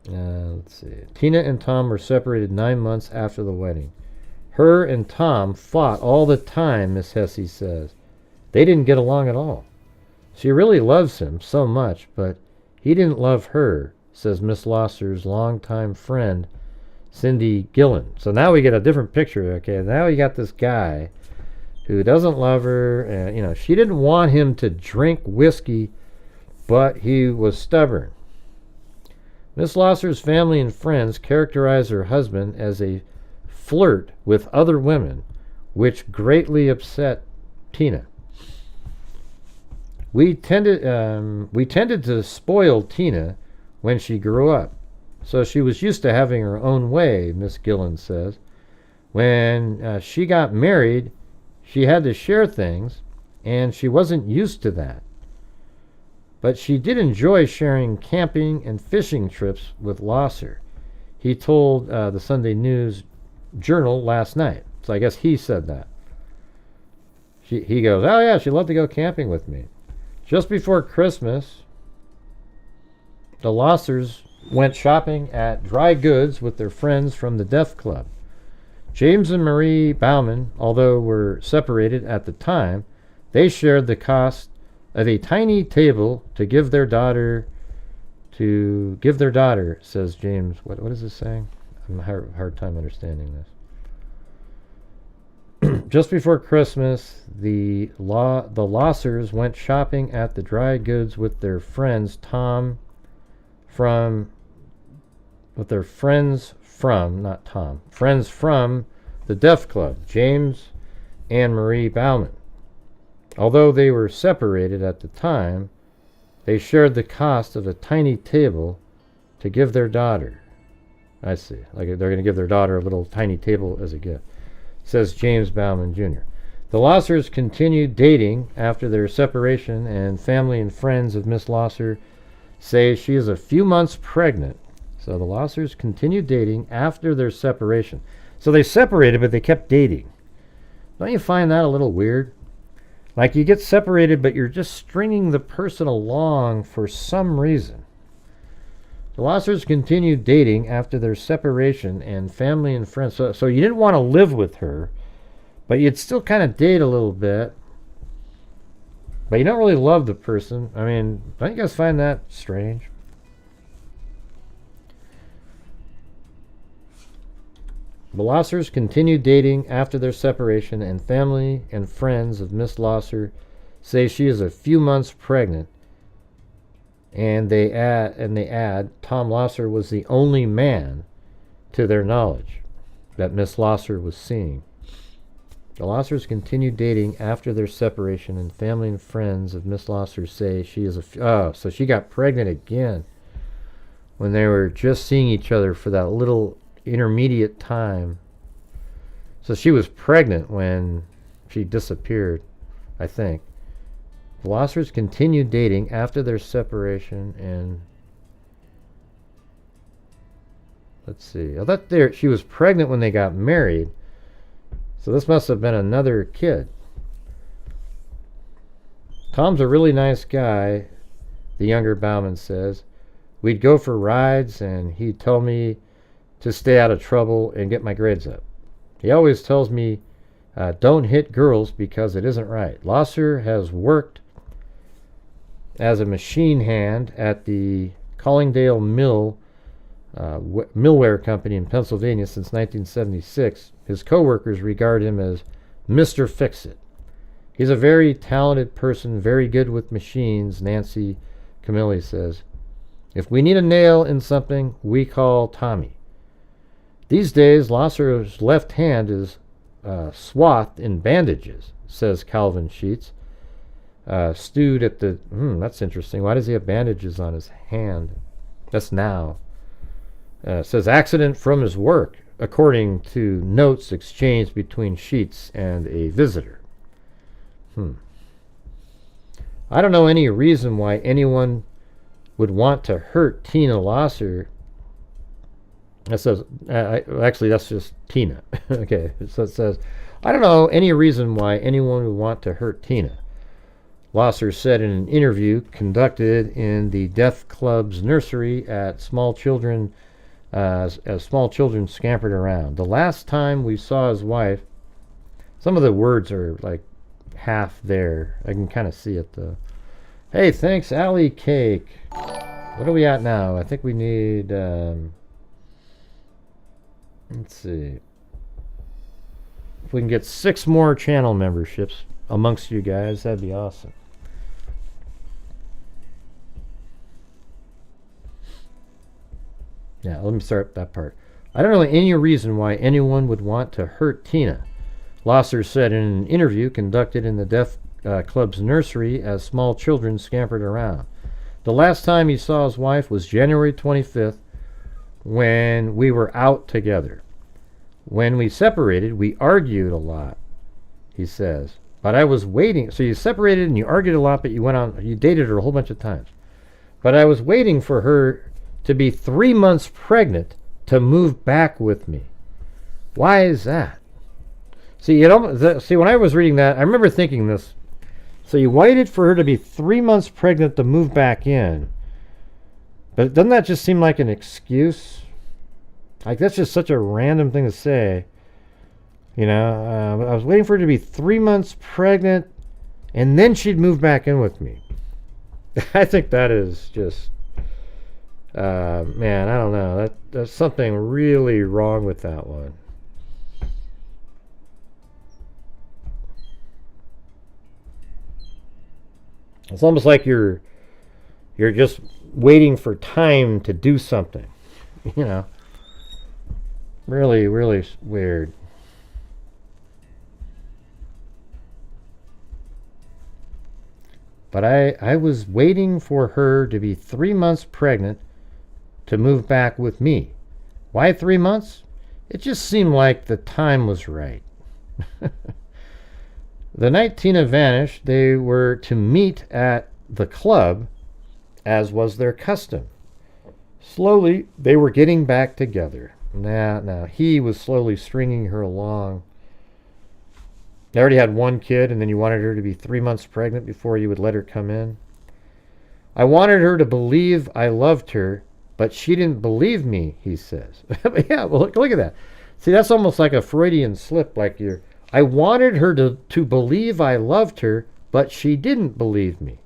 Let's see. Tina and Tom were separated 9 months after the wedding. Her and Tom fought all the time, Miss Hesse says. They didn't get along at all. She really loves him so much, but he didn't love her, says Miss Lauser's longtime friend, Cindy Gillen. So now we get a different picture, okay? Now you got this guy who doesn't love her, and, she didn't want him to drink whiskey, but he was stubborn. Miss Lauser's family and friends characterize her husband as a flirt with other women, which greatly upset Tina. We tended to spoil Tina when she grew up, so she was used to having her own way, Miss Gillen says. When she got married, she had to share things, and she wasn't used to that. But she did enjoy sharing camping and fishing trips with Lauser. He told the Sunday News Journal last night. So I guess he said that. He goes, oh yeah, she loved to go camping with me. Just before Christmas, the Lausers went shopping at dry goods with their friends from the Deaf Club. James and Marie Bauman, although were separated at the time, they shared the cost of a tiny table to give their daughter, says James. What is this saying? I'm having a hard time understanding this. Just before Christmas, the Lausers went shopping at the dry goods with their friends friends from the Deaf Club, James and Marie Bauman. Although they were separated at the time, they shared the cost of a tiny table to give their daughter. I see. Like they're going to give their daughter a little tiny table as a gift, says James Bauman Jr. The Lausers continued dating after their separation, and family and friends of Miss Lauser say she is a few months pregnant. So the Lausers continued dating after their separation. So they separated, but they kept dating. Don't you find that a little weird? Like you get separated, but you're just stringing the person along for some reason. The Lausers continued dating after their separation, and family and friends. So you didn't want to live with her, but you'd still kind of date a little bit. But you don't really love the person. I mean, don't you guys find that strange? The Lausers continued dating after their separation, and family and friends of Miss Lauser say she is a few months pregnant. And they add, Tom Lauser was the only man, to their knowledge, that Miss Lauser was seeing. The Lausers continued dating after their separation, and family and friends of Miss Lauser say she is so she got pregnant again when they were just seeing each other for that little intermediate time. So she was pregnant when she disappeared, I think. The Lausers continued dating after their separation, and let's see. I thought she was pregnant when they got married. So this must have been another kid. Tom's a really nice guy, the younger Bauman says. We'd go for rides, and he'd tell me to stay out of trouble and get my grades up. He always tells me, don't hit girls because it isn't right. Lauser has worked as a machine hand at the Collingdale Mill millware company in Pennsylvania since 1976. His coworkers regard him as Mr. Fix-It. He's a very talented person, very good with machines, Nancy Camilli says. If we need a nail in something, we call Tommy. These days, Lauser's left hand is swathed in bandages, says Calvin Sheets. Stewed at the... that's interesting. Why does he have bandages on his hand? That's now. Says accident from his work, according to notes exchanged between Sheets and a visitor. I don't know any reason why anyone would want to hurt Tina Lauser. That says, actually, that's just Tina. Okay, so it says, I don't know any reason why anyone would want to hurt Tina. Lauser said in an interview conducted in the Deaf Club's nursery at small children, as small children scampered around. The last time we saw his wife, some of the words are like half there. I can kind of see it though. Hey, thanks, Alley Cake. What are we at now? I think we need, let's see. If we can get 6 more channel memberships amongst you guys, that'd be awesome. Yeah, let me start that part. I don't know any reason why anyone would want to hurt Tina. Lauser said in an interview conducted in the Deaf Club's nursery as small children scampered around. The last time he saw his wife was January 25th when we were out together. When we separated, we argued a lot, he says. But I was waiting. So you separated and you argued a lot, but you dated her a whole bunch of times. But I was waiting for her to be 3 months pregnant to move back with me. Why is that? See, when I was reading that, I remember thinking this. So you waited for her to be 3 months pregnant to move back in. But doesn't that just seem like an excuse? Like, that's just such a random thing to say. You know, I was waiting for her to be 3 months pregnant, and then she'd move back in with me. I think that is just... man, I don't know. There's something really wrong with that one. It's almost like you're just waiting for time to do something. You know. Really, really weird. But I was waiting for her to be 3 months pregnant to move back with me. Why 3 months? It just seemed like the time was right. The night Tina vanished, they were to meet at the club, as was their custom. Slowly, they were getting back together. Now, he was slowly stringing her along. They already had one kid, and then you wanted her to be 3 months pregnant before you would let her come in. I wanted her to believe I loved her, but she didn't believe me, he says. Yeah, well, look at that. See, that's almost like a Freudian slip, like I wanted her to believe I loved her, but she didn't believe me.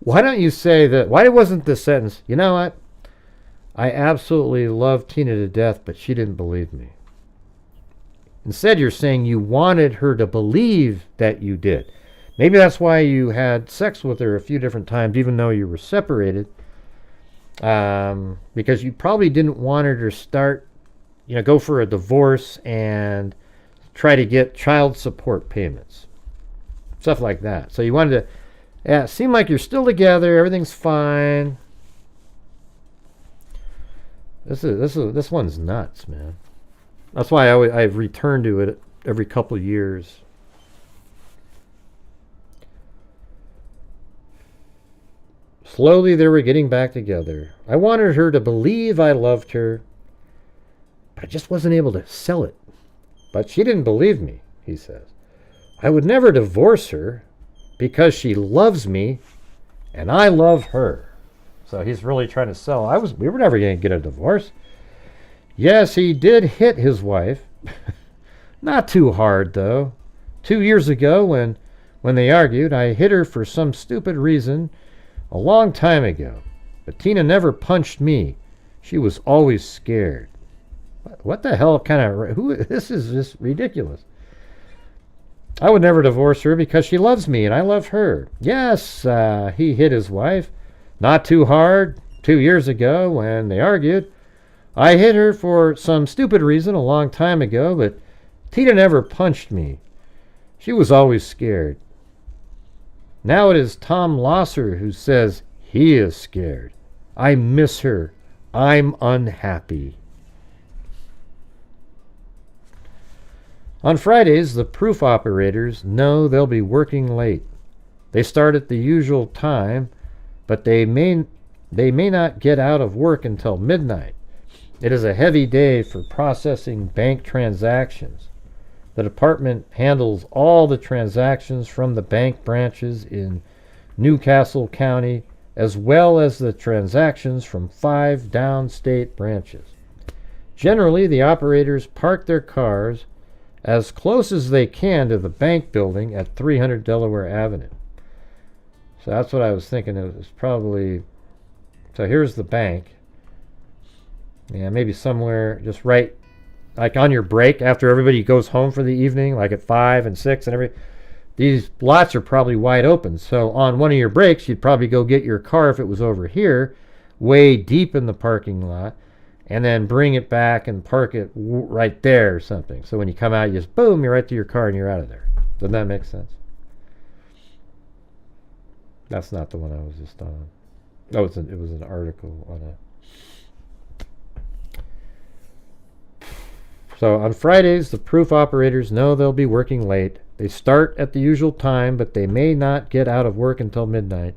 Why don't you say that? Why wasn't this sentence, you know what? I absolutely loved Tina to death, but she didn't believe me. Instead, you're saying you wanted her to believe that you did. Maybe that's why you had sex with her a few different times, even though you were separated. Because you probably didn't want her to go for a divorce and try to get child support payments. Stuff like that. So you wanted to seem like you're still together, everything's fine. This one's nuts, man. That's why I return to it every couple of years. Slowly they were getting back together. I wanted her to believe I loved her, but I just wasn't able to sell it. But she didn't believe me, he says. I would never divorce her because she loves me and I love her. So he's really trying to sell. We were never going to get a divorce. Yes, he did hit his wife. Not too hard, though. 2 years ago, when When they argued, I hit her for some stupid reason a long time ago. But Tina never punched me. She was always scared. What the hell kind of... This is just ridiculous. I would never divorce her because she loves me and I love her. Yes, he hit his wife. Not too hard. 2 years ago when they argued. I hit her for some stupid reason a long time ago, but Tina never punched me. She was always scared. Now it is Tom Lauser who says he is scared. I miss her. I'm unhappy. On Fridays, the proof operators know they'll be working late. They start at the usual time, but they may not get out of work until midnight. It is a heavy day for processing bank transactions. The department handles all the transactions from the bank branches in Newcastle County, as well as the transactions from 5 downstate branches. Generally, the operators park their cars as close as they can to the bank building at 300 Delaware Avenue. So that's what I was thinking. It was probably... So here's the bank. Yeah, maybe somewhere just right, like on your break after everybody goes home for the evening, like at 5 and 6 and everything. These lots are probably wide open. So on one of your breaks, you'd probably go get your car if it was over here, way deep in the parking lot, and then bring it back and park it right there or something. So when you come out, you just boom, you're right to your car and you're out of there. Doesn't that make sense? That's not the one I was just on. Oh, it was an article on a... So on Fridays, the proof operators know they'll be working late. They start at the usual time, but they may not get out of work until midnight.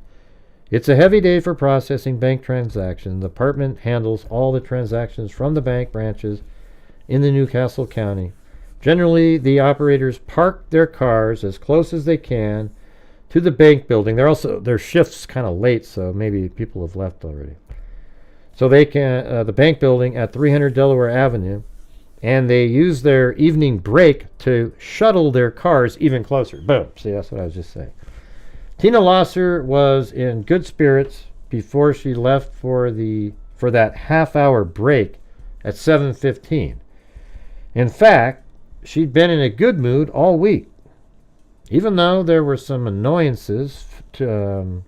It's a heavy day for processing bank transactions. The department handles all the transactions from the bank branches in the Newcastle County. Generally, the operators park their cars as close as they can to the bank building. Their shift's kind of late, so maybe people have left already. So they can the bank building at 300 Delaware Avenue. And they use their evening break to shuttle their cars even closer. Boom. See, that's what I was just saying. Tina Lauser was in good spirits before she left for that half-hour break at 7:15. In fact, she'd been in a good mood all week, even though there were some annoyances to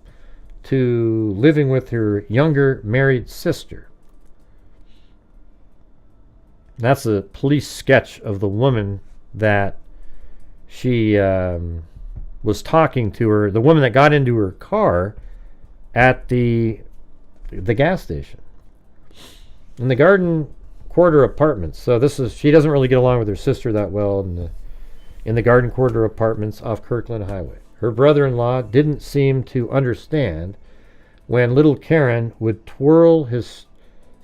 living with her younger married sister. That's a police sketch of the woman that she was talking to her, the woman that got into her car at the gas station. In the Garden Quarter Apartments. So she doesn't really get along with her sister that well in the Garden Quarter Apartments off Kirkland Highway. Her brother-in-law didn't seem to understand when little Karen would twirl his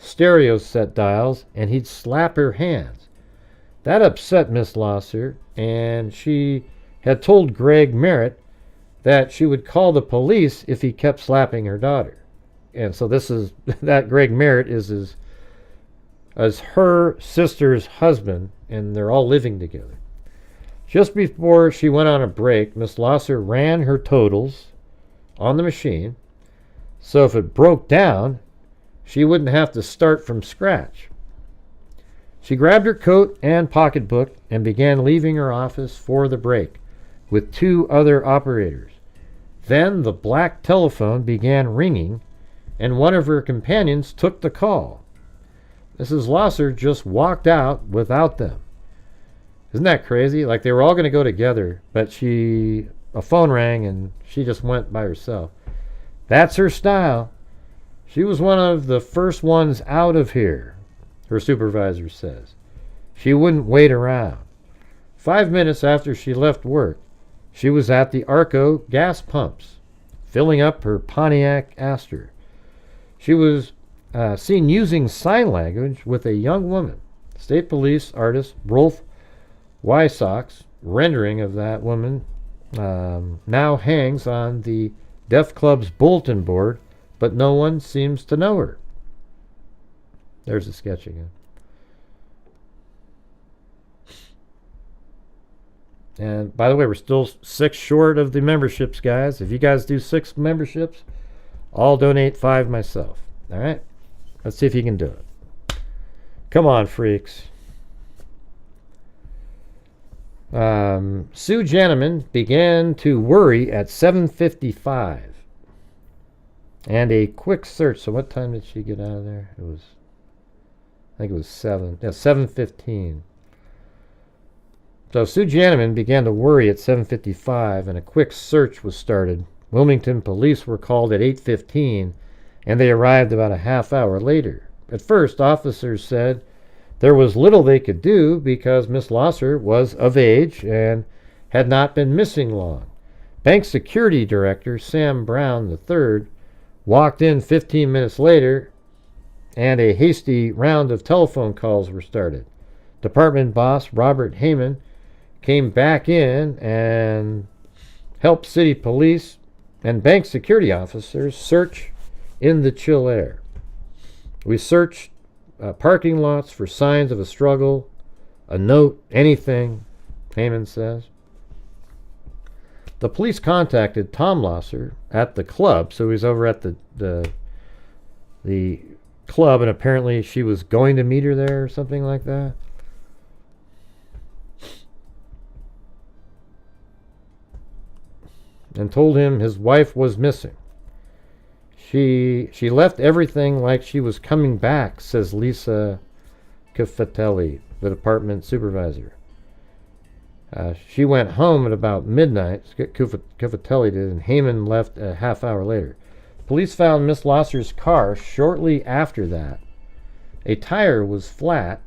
stereo set dials and he'd slap her hands. That upset Miss Lauser, and she had told Greg Merritt that she would call the police if he kept slapping her daughter. And so that Greg Merritt is as her sister's husband, and they're all living together. Just before she went on a break, Miss Lauser ran her totals on the machine, so if it broke down, she wouldn't have to start from scratch. She grabbed her coat and pocketbook and began leaving her office for the break with 2 other operators. Then the black telephone began ringing, and one of her companions took the call. Mrs. Lauser just walked out without them. Isn't that crazy? Like they were all going to go together, but a phone rang and she just went by herself. That's her style. She was one of the first ones out of here, her supervisor says. She wouldn't wait around. 5 minutes after she left work, she was at the Arco gas pumps, filling up her Pontiac Astor. She was seen using sign language with a young woman. State Police artist Rolf Wysocks rendering of that woman now hangs on the Deaf Club's bulletin board, but no one seems to know her. There's the sketch again. And by the way, we're still 6 short of the memberships, guys. If you guys do 6 memberships, I'll donate 5 myself. All right? Let's see if you can do it. Come on, freaks. Sue Janneman began to worry at 7:55. And a quick search. So what time did she get out of there? I think it was 7:15. So Sue Janneman began to worry at 7:55, and a quick search was started. Wilmington police were called at 8:15, and they arrived about a half hour later. At first, officers said there was little they could do because Miss Lauser was of age and had not been missing long. Bank Security Director Sam Brown III walked in 15 minutes later, and a hasty round of telephone calls were started. Department boss Robert Heyman came back in and helped city police and bank security officers search in the chill air. We searched parking lots for signs of a struggle, a note, anything, Heyman says. The police contacted Tom Lauser at the club, so he's over at the club, and apparently she was going to meet her there or something like that. And told him his wife was missing. She left everything like she was coming back, says Lisa Cafatelli, the department supervisor. She went home at about midnight, Cafatelli did, and Heyman left a half hour later. Police found Miss Lauser's car shortly after that. A tire was flat,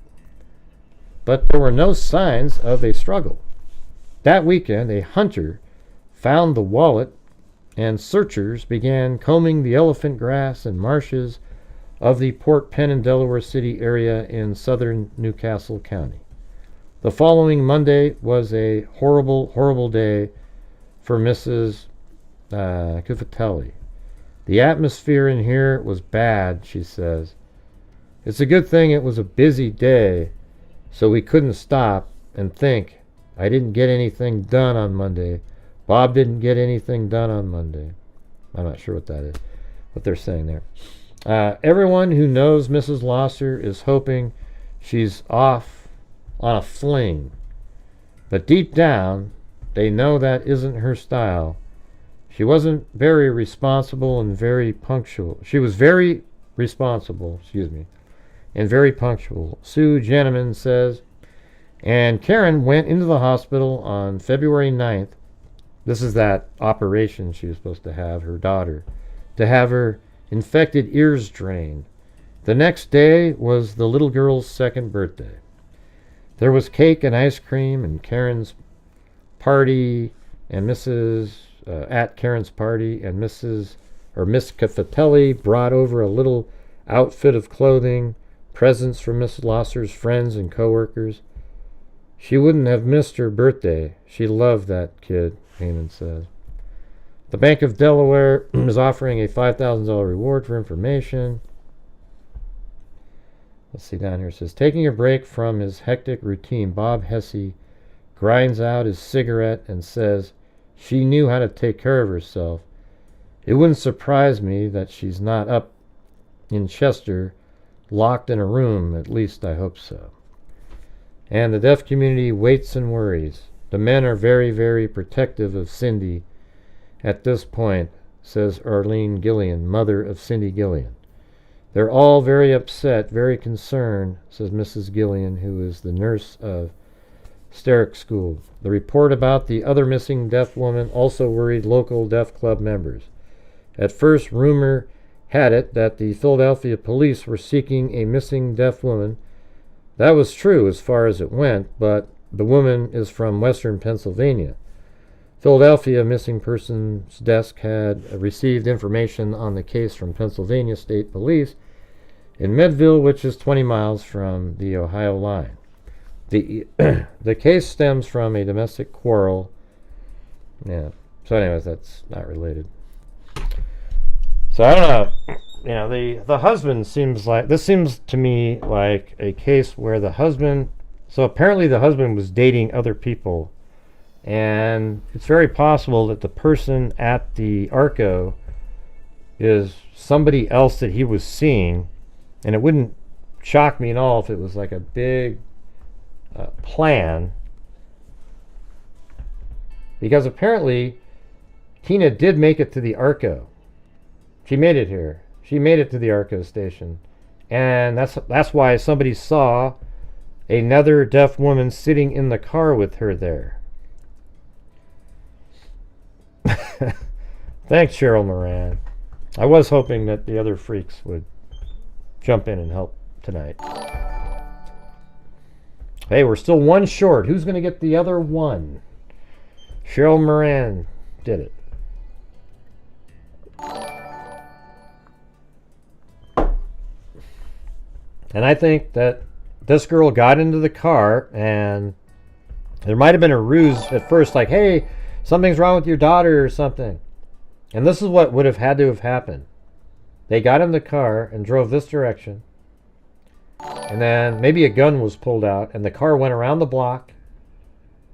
but there were no signs of a struggle. That weekend, a hunter found the wallet, and searchers began combing the elephant grass and marshes of the Port Penn and Delaware City area in southern Newcastle County. The following Monday was a horrible, horrible day for Mrs. Cafatelli. The atmosphere in here was bad, she says. It's a good thing it was a busy day, so we couldn't stop and think. I didn't get anything done on Monday. Bob didn't get anything done on Monday. I'm not sure what that is, what they're saying there. Everyone who knows Mrs. Lauser is hoping she's off on a fling. But deep down, they know that isn't her style. She wasn't very responsible and very punctual. She was very responsible, and very punctual, Sue Janneman says. And Karen went into the hospital on February 9th. This is that operation she was supposed to have, her daughter, to have her infected ears drained. The next day was the little girl's 2nd birthday. There was cake and ice cream and Karen's party, and at Karen's party, and Miss Cafatelli brought over a little outfit of clothing, presents for Miss Lauser's friends and coworkers. She wouldn't have missed her birthday. She loved that kid, Heyman says. The Bank of Delaware is offering a $5,000 reward for information. Let's see down here. It says, taking a break from his hectic routine, Bob Hesse grinds out his cigarette and says she knew how to take care of herself. It wouldn't surprise me that she's not up in Chester, locked in a room. At least I hope so. And the deaf community waits and worries. The men are very, very protective of Cindy at this point, says Arlene Gillian, mother of Cindy Gillian. They're all very upset, very concerned, says Mrs. Gillian, who is the nurse of Sterick School. The report about the other missing deaf woman also worried local deaf club members. At first, rumor had it that the Philadelphia police were seeking a missing deaf woman. That was true as far as it went, but the woman is from western Pennsylvania. Philadelphia Missing Persons Desk had received information on the case from Pennsylvania State Police in Medville, which is 20 miles from the Ohio line. The case stems from a domestic quarrel. Yeah. So anyways, that's not related. So I don't know. You know, the husband seems to me like a case where the husband, so apparently the husband was dating other people And it's very possible that the person at the Arco is somebody else that he was seeing, and it wouldn't shock me at all if it was like a big plan, because apparently Tina did make it to the Arco. She made it here. She made it to the Arco station, and that's why somebody saw another deaf woman sitting in the car with her there. Thanks, Cheryl Moran. I was hoping that the other freaks would jump in and help tonight. Hey, we're still one short. Who's going to get the other one? Cheryl Moran did it. And I think that this girl got into the car, and there might have been a ruse at first, like, hey, something's wrong with your daughter or something. And this is what would have had to have happened. They got in the car and drove this direction. And then maybe a gun was pulled out, and the car went around the block.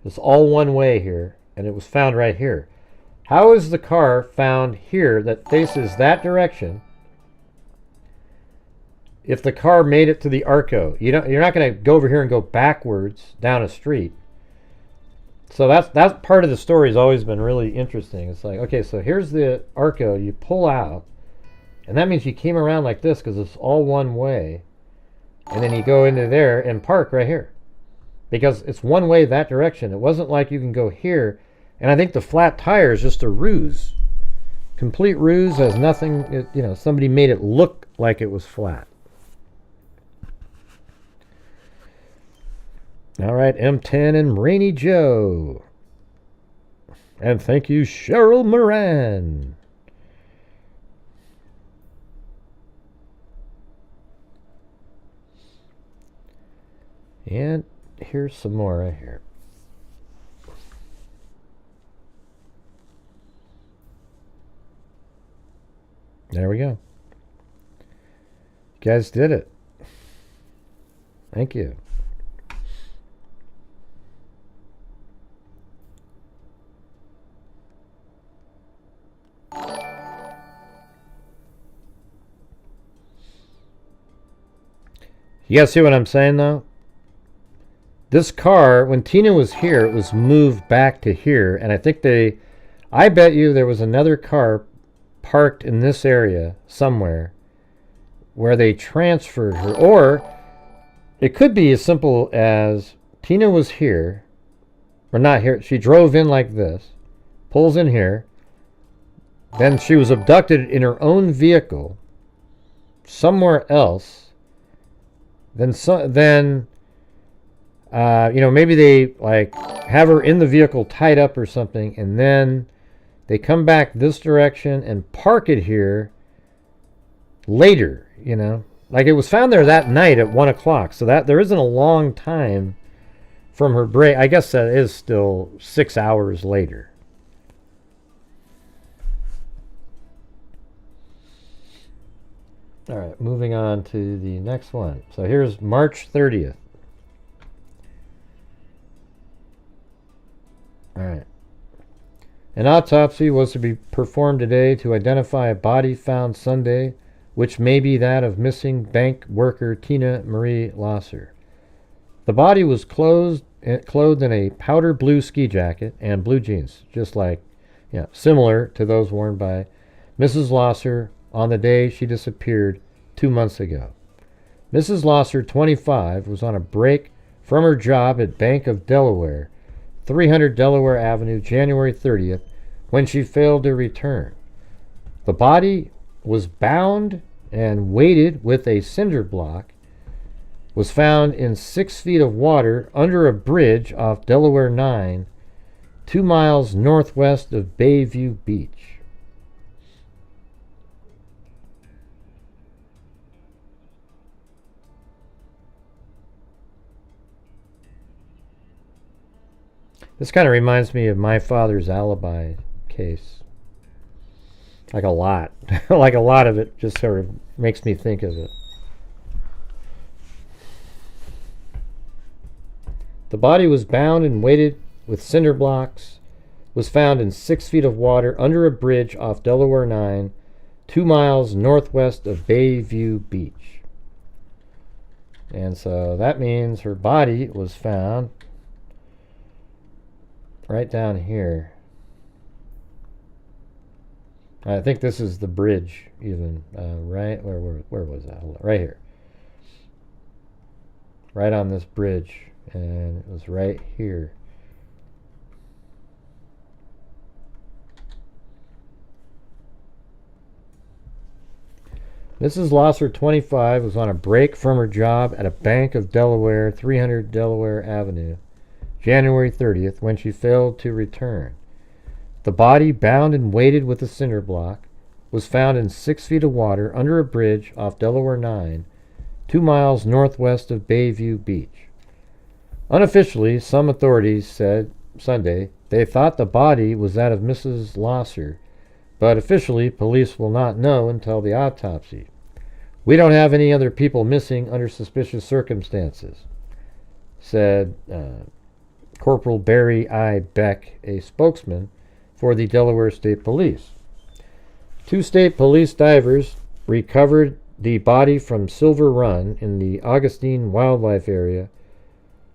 It's all one way here, and it was found right here. How is the car found here that faces that direction if the car made it to the Arco? You're not going to go over here and go backwards down a street. So that's part of the story has always been really interesting. It's like, okay, so here's the Arco. You pull out, and that means you came around like this because it's all one way. And then you go into there and park right here, because it's one way that direction. It wasn't like you can go here. And I think the flat tire is just a ruse. Complete ruse, has nothing, somebody made it look like it was flat. All right, M10 and Rainy Joe. And thank you, Cheryl Moran. And here's some more right here. There we go. You guys did it. Thank you. You guys see what I'm saying, though? This car, when Tina was here, it was moved back to here. And I think I bet you there was another car parked in this area somewhere where they transferred her. Or it could be as simple as Tina was here, or not here. She drove in like this, pulls in here. Then she was abducted in her own vehicle somewhere else. Then maybe they like have her in the vehicle tied up or something, and then they come back this direction and park it here later, like it was found there that night at 1 o'clock. So that there isn't a long time from her break. I guess that is still 6 hours later. All right, moving on to the next one. So here's March 30th. All right. An autopsy was to be performed today to identify a body found Sunday, which may be that of missing bank worker Tina Marie Lauser. The body was clothed in a powder blue ski jacket and blue jeans, just like, similar to those worn by Mrs. Lauser on the day she disappeared 2 months ago. Mrs. Lauser, 25, was on a break from her job at Bank of Delaware, 300 Delaware Avenue, January 30th, when she failed to return. The body was bound and weighted with a cinder block, was found in 6 feet of water under a bridge off Delaware 9, 2 miles northwest of Bayview Beach. This kind of reminds me of my father's alibi case. Like a lot. Like a lot of it just sort of makes me think of it. The body was bound and weighted with cinder blocks was found in 6 feet of water under a bridge off Delaware 9, 2 miles northwest of Bayview Beach. And so that means her body was found right down here. I think this is the bridge, even. Right? Where was that? Hold on. Right here. Right on this bridge. And it was right here. Mrs. Lauser, 25, was on a break from her job at a Bank of Delaware, 300 Delaware Avenue, January 30th, when she failed to return. The body, bound and weighted with a cinder block, was found in 6 feet of water under a bridge off Delaware 9, 2 miles northwest of Bayview Beach. Unofficially, some authorities said Sunday they thought the body was that of Mrs. Lauser, but officially police will not know until the autopsy. We don't have any other people missing under suspicious circumstances, said Corporal Barry I. Beck, a spokesman for the Delaware State Police. 2 state police divers recovered the body from Silver Run in the Augustine Wildlife Area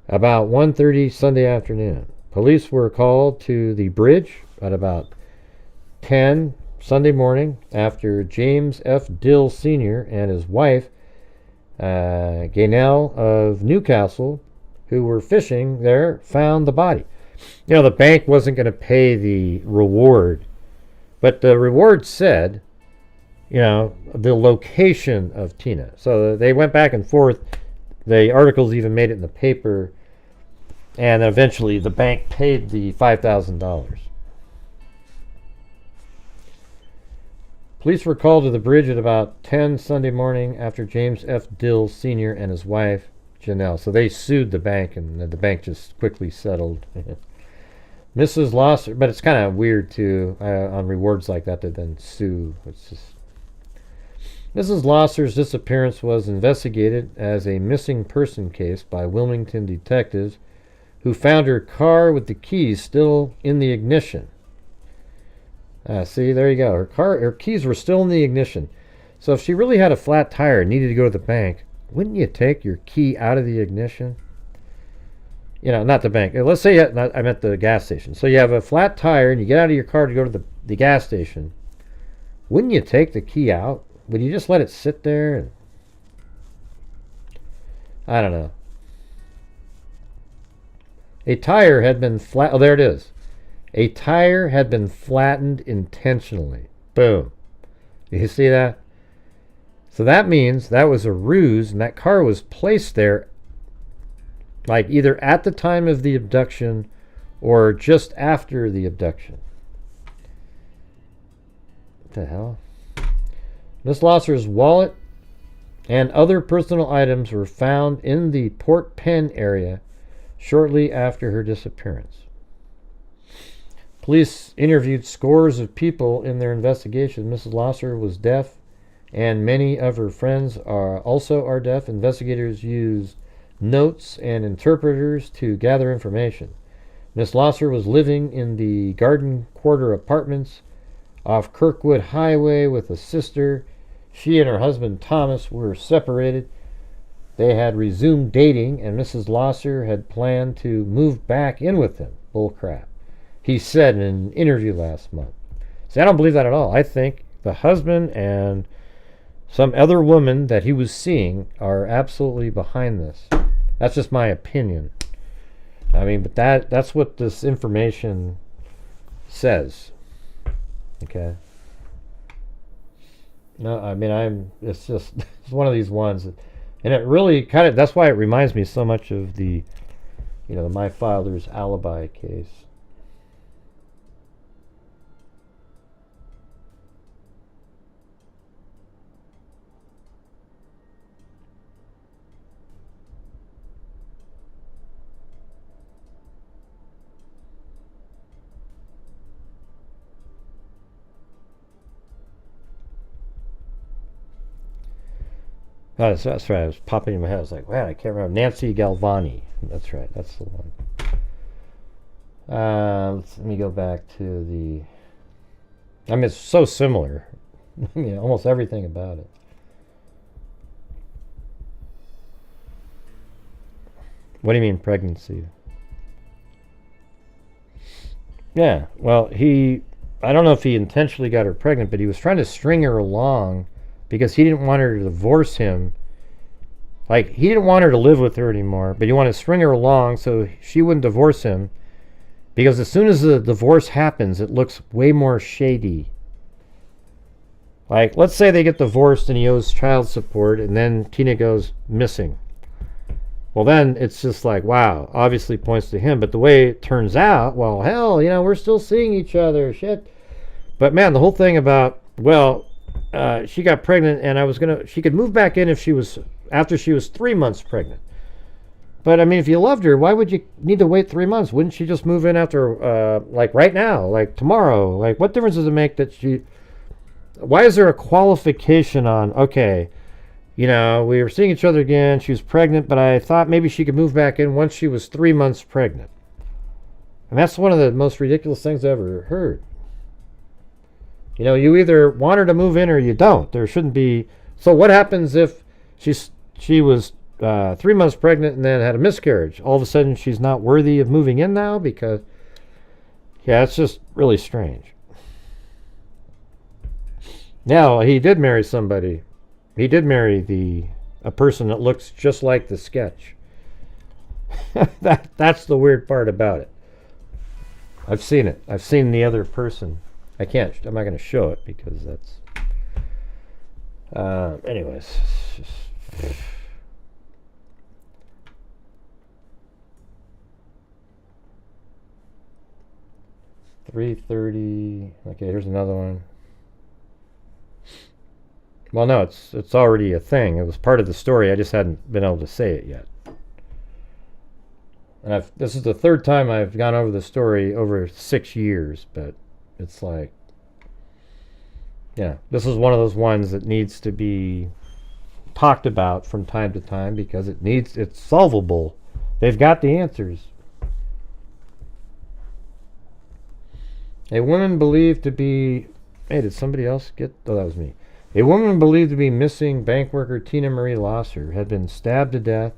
about 1:30 Sunday afternoon. Police were called to the bridge at about 10 Sunday morning after James F. Dill Sr. and his wife, Gaynell of Newcastle, who were fishing there, found the body. You know, the bank wasn't going to pay the reward, but the reward said, you know, the location of Tina. So they went back and forth. The articles even made it in the paper, and then eventually the bank paid the $5,000. Police were called to the bridge at about 10 Sunday morning after James F. Dill Sr. and his wife, Janelle. So they sued the bank, and the bank just quickly settled. Mrs. Lauser, but it's kind of weird too on rewards like that to then sue. It's just Mrs. Lauser's disappearance was investigated as a missing person case by Wilmington detectives who found her car with the keys still in the ignition. See, there you go. Her keys were still in the ignition. So if she really had a flat tire and needed to go to the bank, wouldn't you take your key out of the ignition? You know, not the bank. Let's say I'm at the gas station. So you have a flat tire and you get out of your car to go to the gas station. Wouldn't you take the key out? Would you just let it sit there? And I don't know. A tire had been flat. Oh, there it is. A tire had been flattened intentionally. Boom. You see that? So that means that was a ruse, and that car was placed there like either at the time of the abduction or just after the abduction. What the hell? Miss Lauser's wallet and other personal items were found in the Port Penn area shortly after her disappearance. Police interviewed scores of people in their investigation. Mrs. Lauser was deaf, and many of her friends are deaf. Investigators used notes and interpreters to gather information. Miss Lauser was living in the Garden Quarter apartments off Kirkwood Highway with a sister. She and her husband Thomas were separated. They had resumed dating, and Mrs. Lauser had planned to move back in with him. Bullcrap. He said in an interview last month. See, I don't believe that at all. I think the husband and some other woman that he was seeing are absolutely behind this. That's just my opinion. I mean, but that's what this information says. Okay. No, I mean, it's just, it's one of these ones. And it really kind of, that's why it reminds me so much of the, you know, my father's alibi case. Oh, that's right. I was popping in my head. I was like, wow, I can't remember. Nancy Galvani. That's right. That's the one. Let me go back to the... I mean, it's so similar. I mean, almost everything about it. What do you mean pregnancy? Yeah, well, I don't know if he intentionally got her pregnant, but he was trying to string her along because he didn't want her to divorce him. Like, he didn't want her to live with her anymore, but he wanted to string her along so she wouldn't divorce him, because as soon as the divorce happens, it looks way more shady. Like, let's say they get divorced and he owes child support, and then Tina goes missing. Well, then it's just like, wow, obviously points to him. But the way it turns out, well, hell, we're still seeing each other, shit. But man, the whole thing about, well, she got pregnant, and she could move back in after she was 3 months pregnant. But I mean, if you loved her, why would you need to wait 3 months? Wouldn't she just move in after, like right now, like tomorrow? Like, what difference does it make that why is there a qualification on, okay, we were seeing each other again, she was pregnant, but I thought maybe she could move back in once she was 3 months pregnant. And that's one of the most ridiculous things I ever heard. You either want her to move in or you don't. There shouldn't be... So what happens if she was 3 months pregnant and then had a miscarriage? All of a sudden she's not worthy of moving in now? Because, yeah, it's just really strange. Now, he did marry somebody. He did marry a person that looks just like the sketch. That's the weird part about it. I've seen it. I've seen the other person. I'm not going to show it because that's... anyways. It's just... 3:30. Okay, here's another one. Well, no, it's already a thing. It was part of the story. I just hadn't been able to say it yet. And this is the third time I've gone over the story over 6 years, but it's like, yeah, this is one of those ones that needs to be talked about from time to time because it's solvable. They've got the answers. A woman believed to be... Hey, did somebody else get... Oh, that was me. A woman believed to be missing bank worker Tina Marie Lauser had been stabbed to death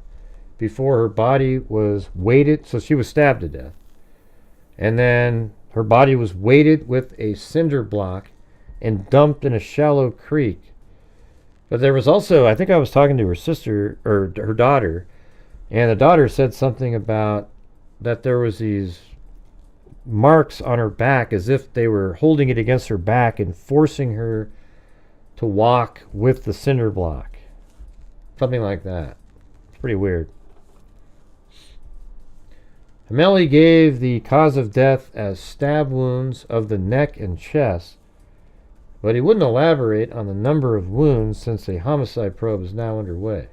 before her body was weighted. So she was stabbed to death. And then her body was weighted with a cinder block and dumped in a shallow creek. But there was also, I think I was talking to her sister, or her daughter, and the daughter said something about that there was these marks on her back as if they were holding it against her back and forcing her to walk with the cinder block. Something like that. It's pretty weird. Hameli gave the cause of death as stab wounds of the neck and chest, but he wouldn't elaborate on the number of wounds since a homicide probe is now underway.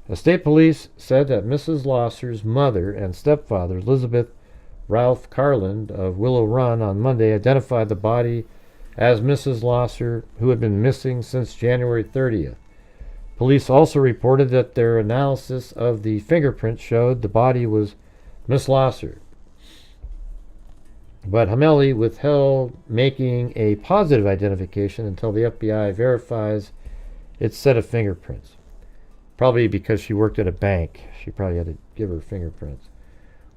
The state police said that Mrs. Lauser's mother and stepfather, Elizabeth Ralph Carland of Willow Run, on Monday identified the body as Mrs. Lauser, who had been missing since January 30th. Police also reported that their analysis of the fingerprints showed the body was Miss Lauser. But Hameli withheld making a positive identification until the FBI verifies its set of fingerprints. Probably because she worked at a bank. She probably had to give her fingerprints.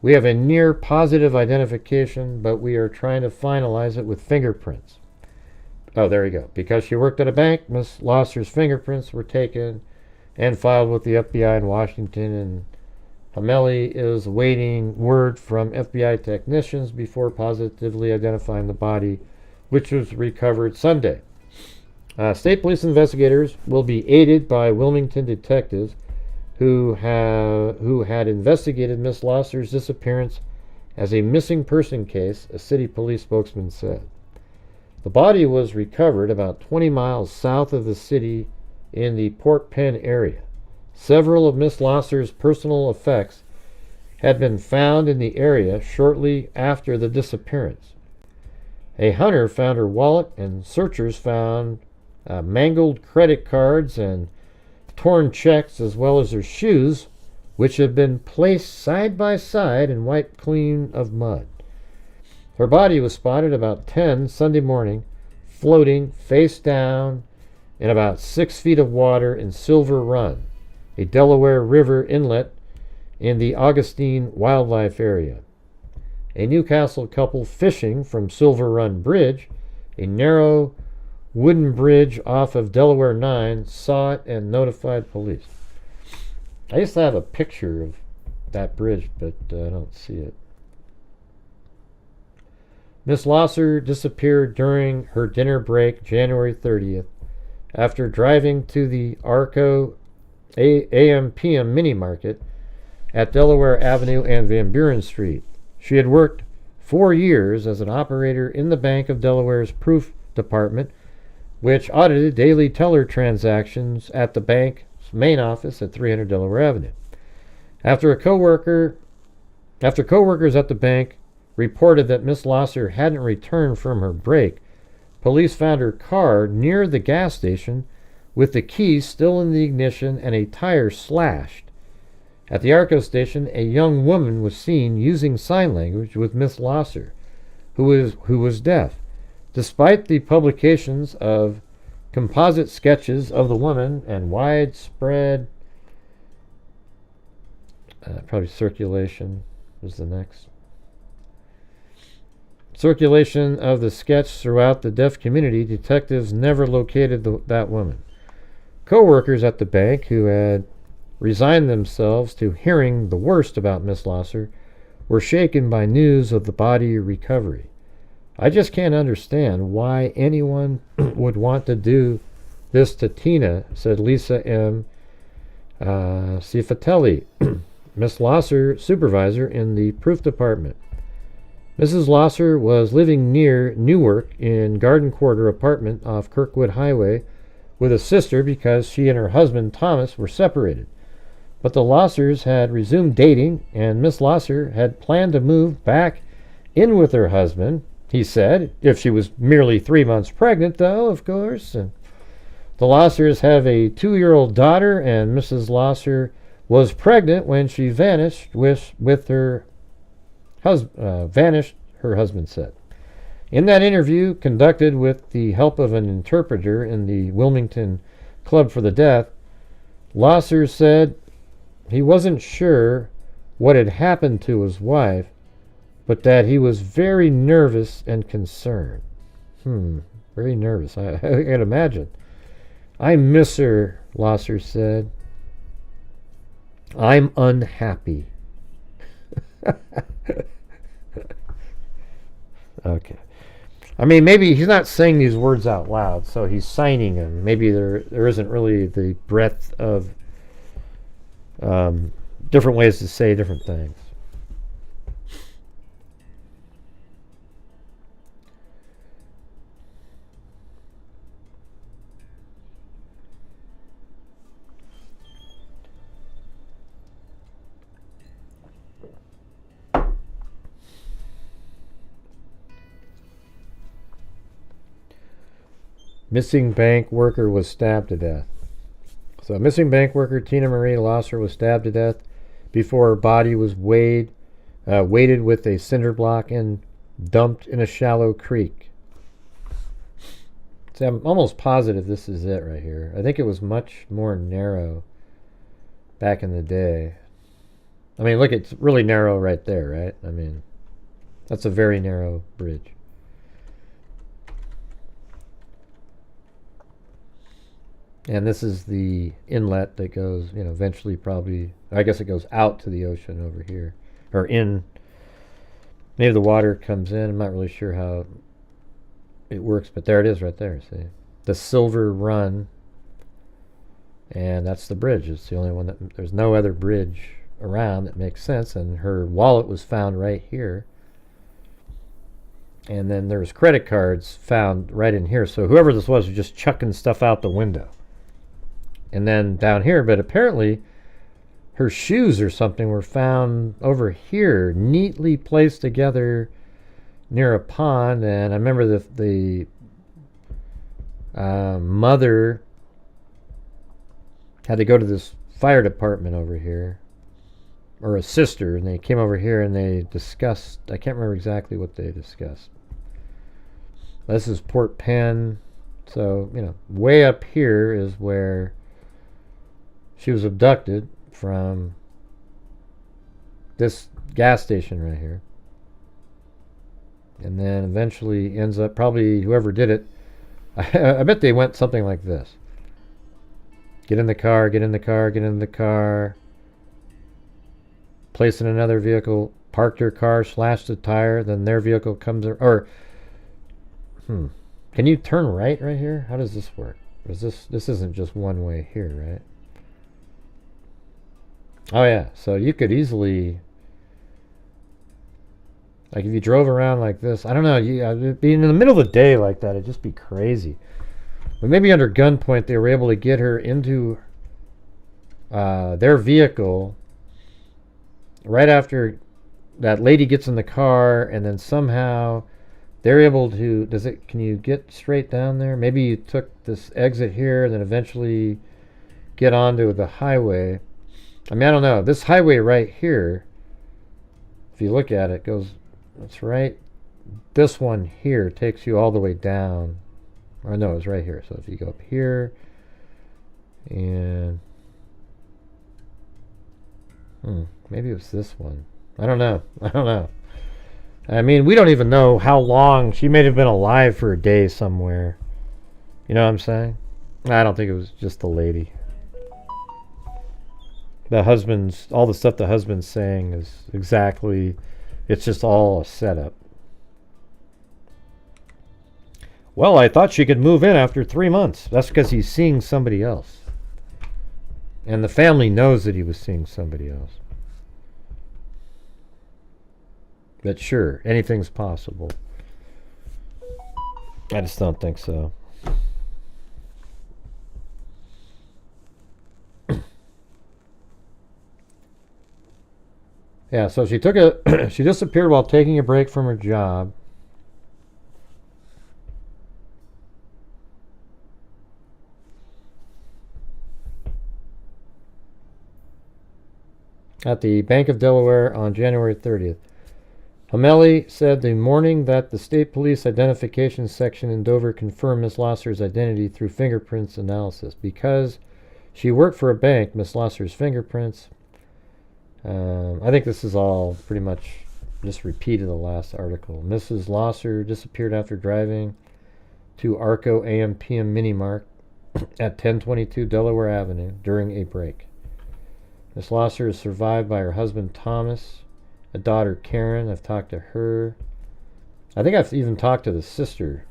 We have a near positive identification, but we are trying to finalize it with fingerprints. Oh, there you go. Because she worked at a bank, Miss Lauser's fingerprints were taken and filed with the FBI in Washington, and Hameli is awaiting word from FBI technicians before positively identifying the body, which was recovered Sunday. State police investigators will be aided by Wilmington detectives who had investigated Miss Lauser's disappearance as a missing person case, a city police spokesman said. The body was recovered about 20 miles south of the city in the Port Penn area. Several of Miss Lauser's personal effects had been found in the area shortly after the disappearance. A hunter found her wallet, and searchers found mangled credit cards and torn checks, as well as her shoes, which had been placed side by side and wiped clean of mud. Her body was spotted about 10 Sunday morning, floating face down in about 6 feet of water in Silver Run, a Delaware River inlet in the Augustine Wildlife Area. A Newcastle couple fishing from Silver Run Bridge, a narrow wooden bridge off of Delaware 9, saw it and notified police. I used to have a picture of that bridge, but I don't see it. Miss Lauser disappeared during her dinner break January 30th after driving to the Arco AM/PM mini market at Delaware Avenue and Van Buren Street. She had worked 4 years as an operator in the Bank of Delaware's proof department, which audited daily teller transactions at the bank's main office at 300 Delaware Avenue. After coworkers at the bank reported that Miss Lauser hadn't returned from her break, police found her car near the gas station with the key still in the ignition and a tire slashed. At the Arco station, a young woman was seen using sign language with Miss Lauser, who was deaf. Despite the publications of composite sketches of the woman and widespread probably circulation is the next. Circulation of the sketch throughout the deaf community, detectives never located that woman. Co-workers at the bank who had resigned themselves to hearing the worst about Miss Lauser were shaken by news of the body recovery. I just can't understand why anyone would want to do this to Tina, said Lisa M. Cifatelli, Miss Lauser supervisor in the proof department. Mrs. Lauser was living near Newark in Garden Quarter apartment off Kirkwood Highway with a sister because she and her husband Thomas were separated. But the Lausers had resumed dating, and Miss Lauser had planned to move back in with her husband, he said, if she was merely 3 months pregnant, though, of course. And the Lausers have a 2-year-old daughter, and Mrs. Lauser was pregnant when she vanished with her husband said. In that interview, conducted with the help of an interpreter in the Wilmington Club for the Deaf, Lauser said he wasn't sure what had happened to his wife, but that he was very nervous and concerned. Very nervous. I can imagine. I miss her, Lauser said. I'm unhappy. Okay. I mean, maybe he's not saying these words out loud, so he's signing them. Maybe there isn't really the breadth of different ways to say different things. Missing bank worker was stabbed to death. So missing bank worker Tina Marie Lauser was stabbed to death before her body was weighted with a cinder block and dumped in a shallow creek. So I'm almost positive this is it right here. I think it was much more narrow back in the day. I mean, look, it's really narrow right there, right? I mean, that's a very narrow bridge. And this is the inlet that goes, eventually probably, I guess it goes out to the ocean over here. Or in, maybe the water comes in. I'm not really sure how it works, but there it is right there, see? The Silver Run. And that's the bridge. It's the only one that, there's no other bridge around that makes sense. And her wallet was found right here. And then there's credit cards found right in here. So whoever this was just chucking stuff out the window. And then down here, but apparently her shoes or something were found over here, neatly placed together near a pond. And I remember the mother had to go to this fire department over here. or a sister, and they came over here and they discussed, I can't remember exactly what they discussed. This is Port Penn. So, you know, way up here is where she was abducted from this gas station right here. And then eventually ends up, probably whoever did it, I bet they went something like this. Get in the car, get in the car, get in the car. Place in another vehicle, park their car, slash the tire, then their vehicle comes, can you turn right here? How does this work? Is this isn't just one way here, right? Oh yeah, so you could easily, like if you drove around like this, I don't know, it'd be in the middle of the day like that, it'd just be crazy. But maybe under gunpoint they were able to get her into their vehicle right after that lady gets in the car, and then somehow they're able to, can you get straight down there? Maybe you took this exit here and then eventually get onto the highway. I mean, I don't know. This highway right here, if you look at it, goes, that's right. This one here takes you all the way down. Or no, it's right here. So if you go up here and maybe it was this one. I don't know. I mean, we don't even know how long. She may have been alive for a day somewhere. You know what I'm saying? I don't think it was just the lady. The husband's, all the stuff the husband's saying is exactly, it's just all a setup. Well, I thought she could move in after 3 months. That's because he's seeing somebody else. And the family knows that he was seeing somebody else. But sure, anything's possible. I just don't think so. Yeah, so she she disappeared while taking a break from her job. At the Bank of Delaware on January 30th. Hameli said the morning that the state police identification section in Dover confirmed Miss Lauser's identity through fingerprints analysis. Because she worked for a bank, Miss Lauser's fingerprints. I think this is all pretty much just repeated the last article. Mrs. Lauser disappeared after driving to Arco AM/PM Mini Mart at 1022 Delaware Avenue during a break. Miss Lauser is survived by her husband Thomas, a daughter Karen. I've talked to her. I think I've even talked to the sister.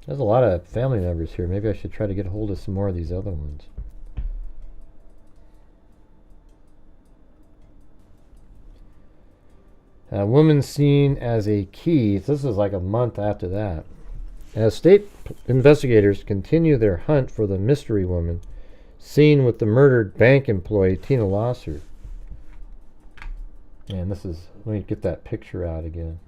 There's a lot of family members here. Maybe I should try to get a hold of some more of these other ones. A woman seen as a key. This is like a month after that. As state investigators continue their hunt for the mystery woman seen with the murdered bank employee Tina Lauser. And this is, let me get that picture out again.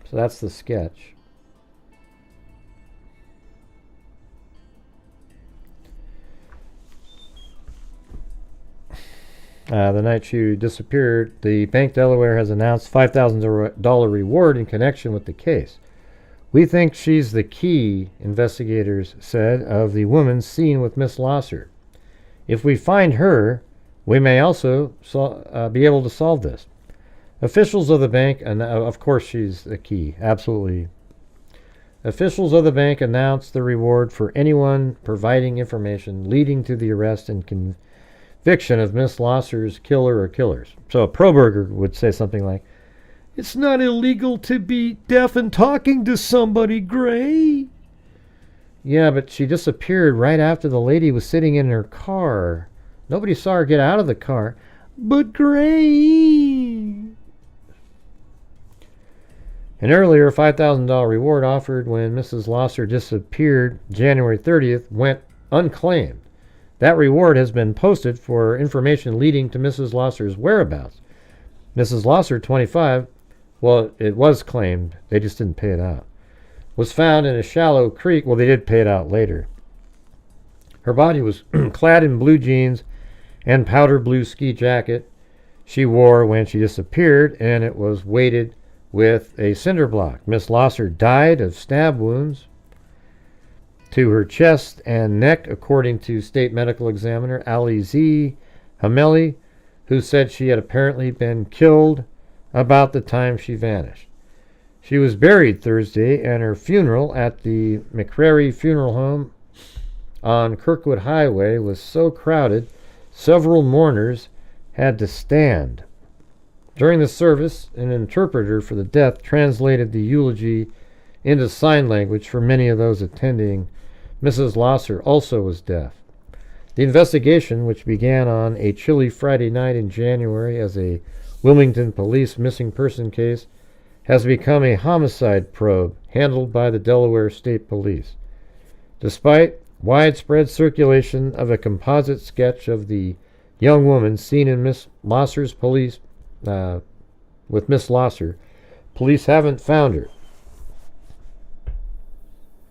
So that's the sketch. The night she disappeared, the Bank Delaware has announced $5,000 reward in connection with the case. We think she's the key, investigators said, of the woman seen with Miss Lauser. If we find her, we may also be able to solve this. Officials of the bank, and of course she's the key, absolutely. Officials of the bank announced the reward for anyone providing information leading to the arrest and conviction of Miss Lauser's killer or killers. So a pro-burger would say something like, "It's not illegal to be deaf and talking to somebody, Gray." Yeah, but she disappeared right after the lady was sitting in her car. Nobody saw her get out of the car. But Gray... An earlier $5,000 reward offered when Mrs. Lauser disappeared January 30th went unclaimed. That reward has been posted for information leading to Mrs. Lauser's whereabouts. Mrs. Lauser, 25, well, it was claimed, they just didn't pay it out, was found in a shallow creek. Well, they did pay it out later. Her body was clad in blue jeans and powder blue ski jacket she wore when she disappeared, and it was weighted with a cinder block. Miss Lauser died of stab wounds to her chest and neck, according to state medical examiner Ali Z. Hameli, who said she had apparently been killed about the time she vanished. She was buried Thursday, and her funeral at the McCrary Funeral Home on Kirkwood Highway was so crowded, several mourners had to stand. During the service, an interpreter for the death translated the eulogy into sign language for many of those attending. Mrs. Lauser also was deaf. The investigation, which began on a chilly Friday night in January as a Wilmington police missing person case, has become a homicide probe handled by the Delaware State Police. Despite widespread circulation of a composite sketch of the young woman seen in Miss Lauser's with Miss Lauser, police haven't found her.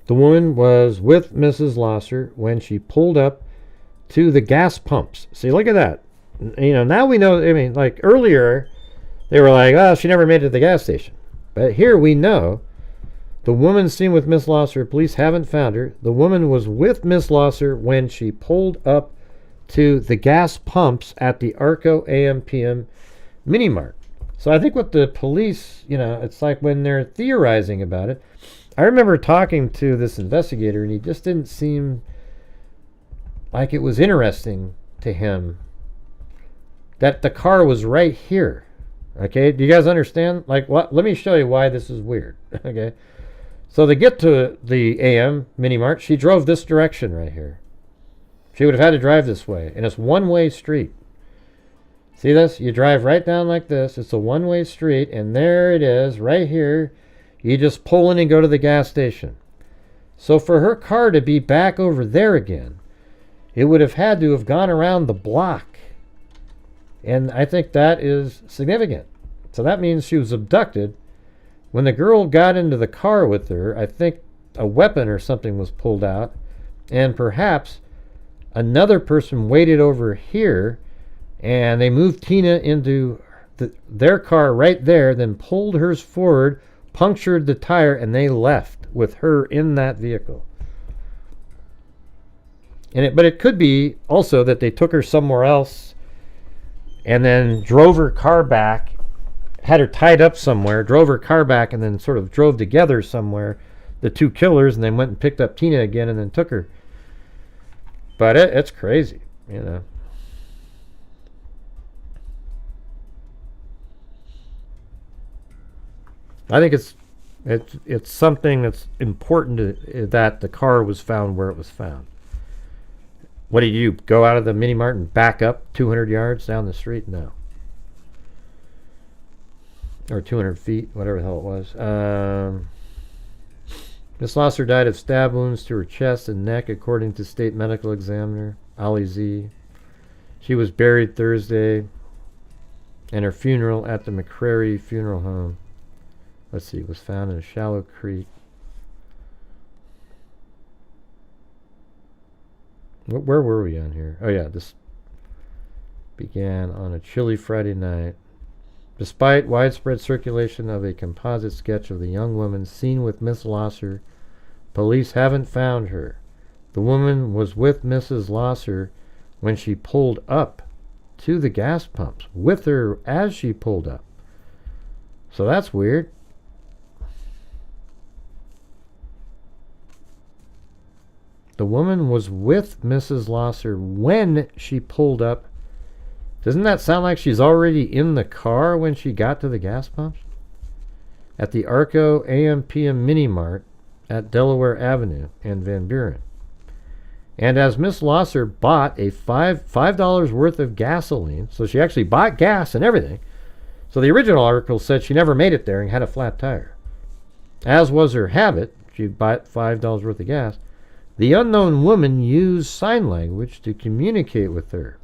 The woman was with Mrs. Lauser when she pulled up to the gas pumps. See, look at that. Now we know. I mean, like earlier, they were like, "Oh, she never made it to the gas station." But here we know the woman seen with Miss Lauser, police haven't found her. The woman was with Miss Lauser when she pulled up to the gas pumps at the Arco AM/PM Mini Mart. So I think what the police, it's like when they're theorizing about it. I remember talking to this investigator, and he just didn't seem like it was interesting to him that the car was right here. Okay, do you guys understand? Like, what? Let me show you why this is weird. Okay, so to get to the AM Mini Mart, she drove this direction right here. She would have had to drive this way, and it's one-way street. See this? You drive right down like this. It's a one-way street, and there it is, right here. You just pull in and go to the gas station. So for her car to be back over there again, it would have had to have gone around the block. And I think that is significant. So that means she was abducted. When the girl got into the car with her, I think a weapon or something was pulled out, and perhaps another person waited over here, and they moved Tina into their car right there, then pulled hers forward, punctured the tire, and they left with her in that vehicle. But it could be also that they took her somewhere else and then drove her car back, had her tied up somewhere, drove her car back, and then sort of drove together somewhere, the two killers, and then went and picked up Tina again and then took her. But it's crazy, I think it's something that's important that the car was found where it was found. What do you do? Go out of the mini mart and back up 200 yards down the street? No. Or 200 feet, whatever the hell it was. Miss Lauser died of stab wounds to her chest and neck, according to state medical examiner Ali Z. She was buried Thursday, and her funeral at the McCrary Funeral Home, let's see, was found in a shallow creek. Where were we on here? Oh yeah, this began on a chilly Friday night. Despite widespread circulation of a composite sketch of the young woman seen with Miss Lauser, police haven't found her. The woman was with Mrs. Lauser when she pulled up to the gas pumps, with her as she pulled up. So that's weird. The woman was with Mrs. Lauser when she pulled up. Doesn't that sound like she's already in the car when she got to the gas pumps? At the Arco AM/PM Mini Mart at Delaware Avenue and Van Buren. And as Miss Lauser bought a $5 worth of gasoline, so she actually bought gas and everything. So the original article said she never made it there and had a flat tire. As was her habit, she bought $5 worth of gas. The unknown woman used sign language to communicate with her.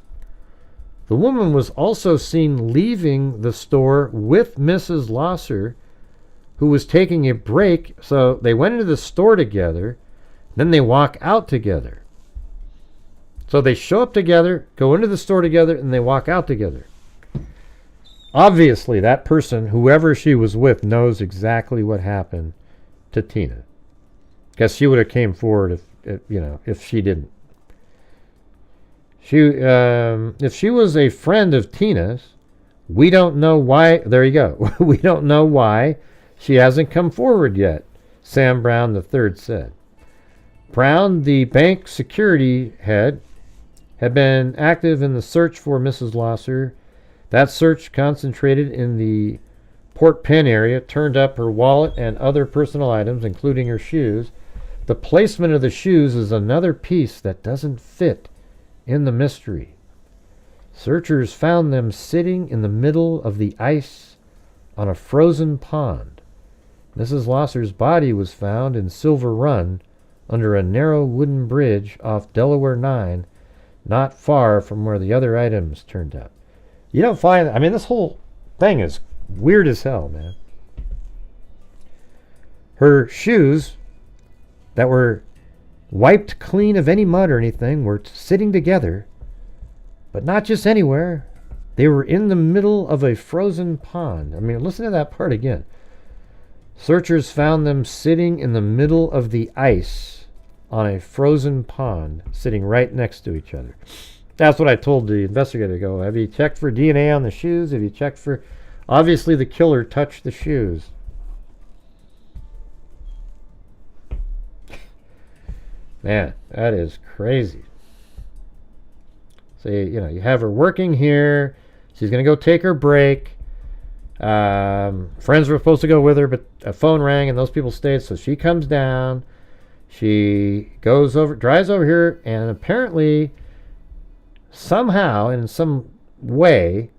The woman was also seen leaving the store with Mrs. Lauser, who was taking a break. So they went into the store together, then they walk out together. So they show up together, go into the store together, and they walk out together. Obviously, that person, whoever she was with, knows exactly what happened to Tina. Guess she would have came forward if she didn't. If she was a friend of Tina's, we don't know why. There you go. We don't know why she hasn't come forward yet, Sam Brown III said. Brown, the bank security head, had been active in the search for Mrs. Lauser. That search concentrated in the Port Penn area, turned up her wallet and other personal items, including her shoes. The placement of the shoes is another piece that doesn't fit in the mystery. Searchers found them sitting in the middle of the ice on a frozen pond. Mrs. Lauser's body was found in Silver Run under a narrow wooden bridge off Delaware 9, not far from where the other items turned up. You don't find, I mean, this whole thing is weird as hell, man. Her shoes that were wiped clean of any mud or anything were sitting together, but not just anywhere. They were in the middle of a frozen pond. I mean, listen to that part again. Searchers found them sitting in the middle of the ice on a frozen pond, sitting right next to each other. That's what I told the investigator. Go, have you checked for DNA on the shoes? Have you checked for... Obviously, the killer touched the shoes. Man, that is crazy. So, you have her working here. She's going to go take her break. Friends were supposed to go with her, but a phone rang and those people stayed. So she comes down. She goes over, drives over here, and apparently, somehow, in some way,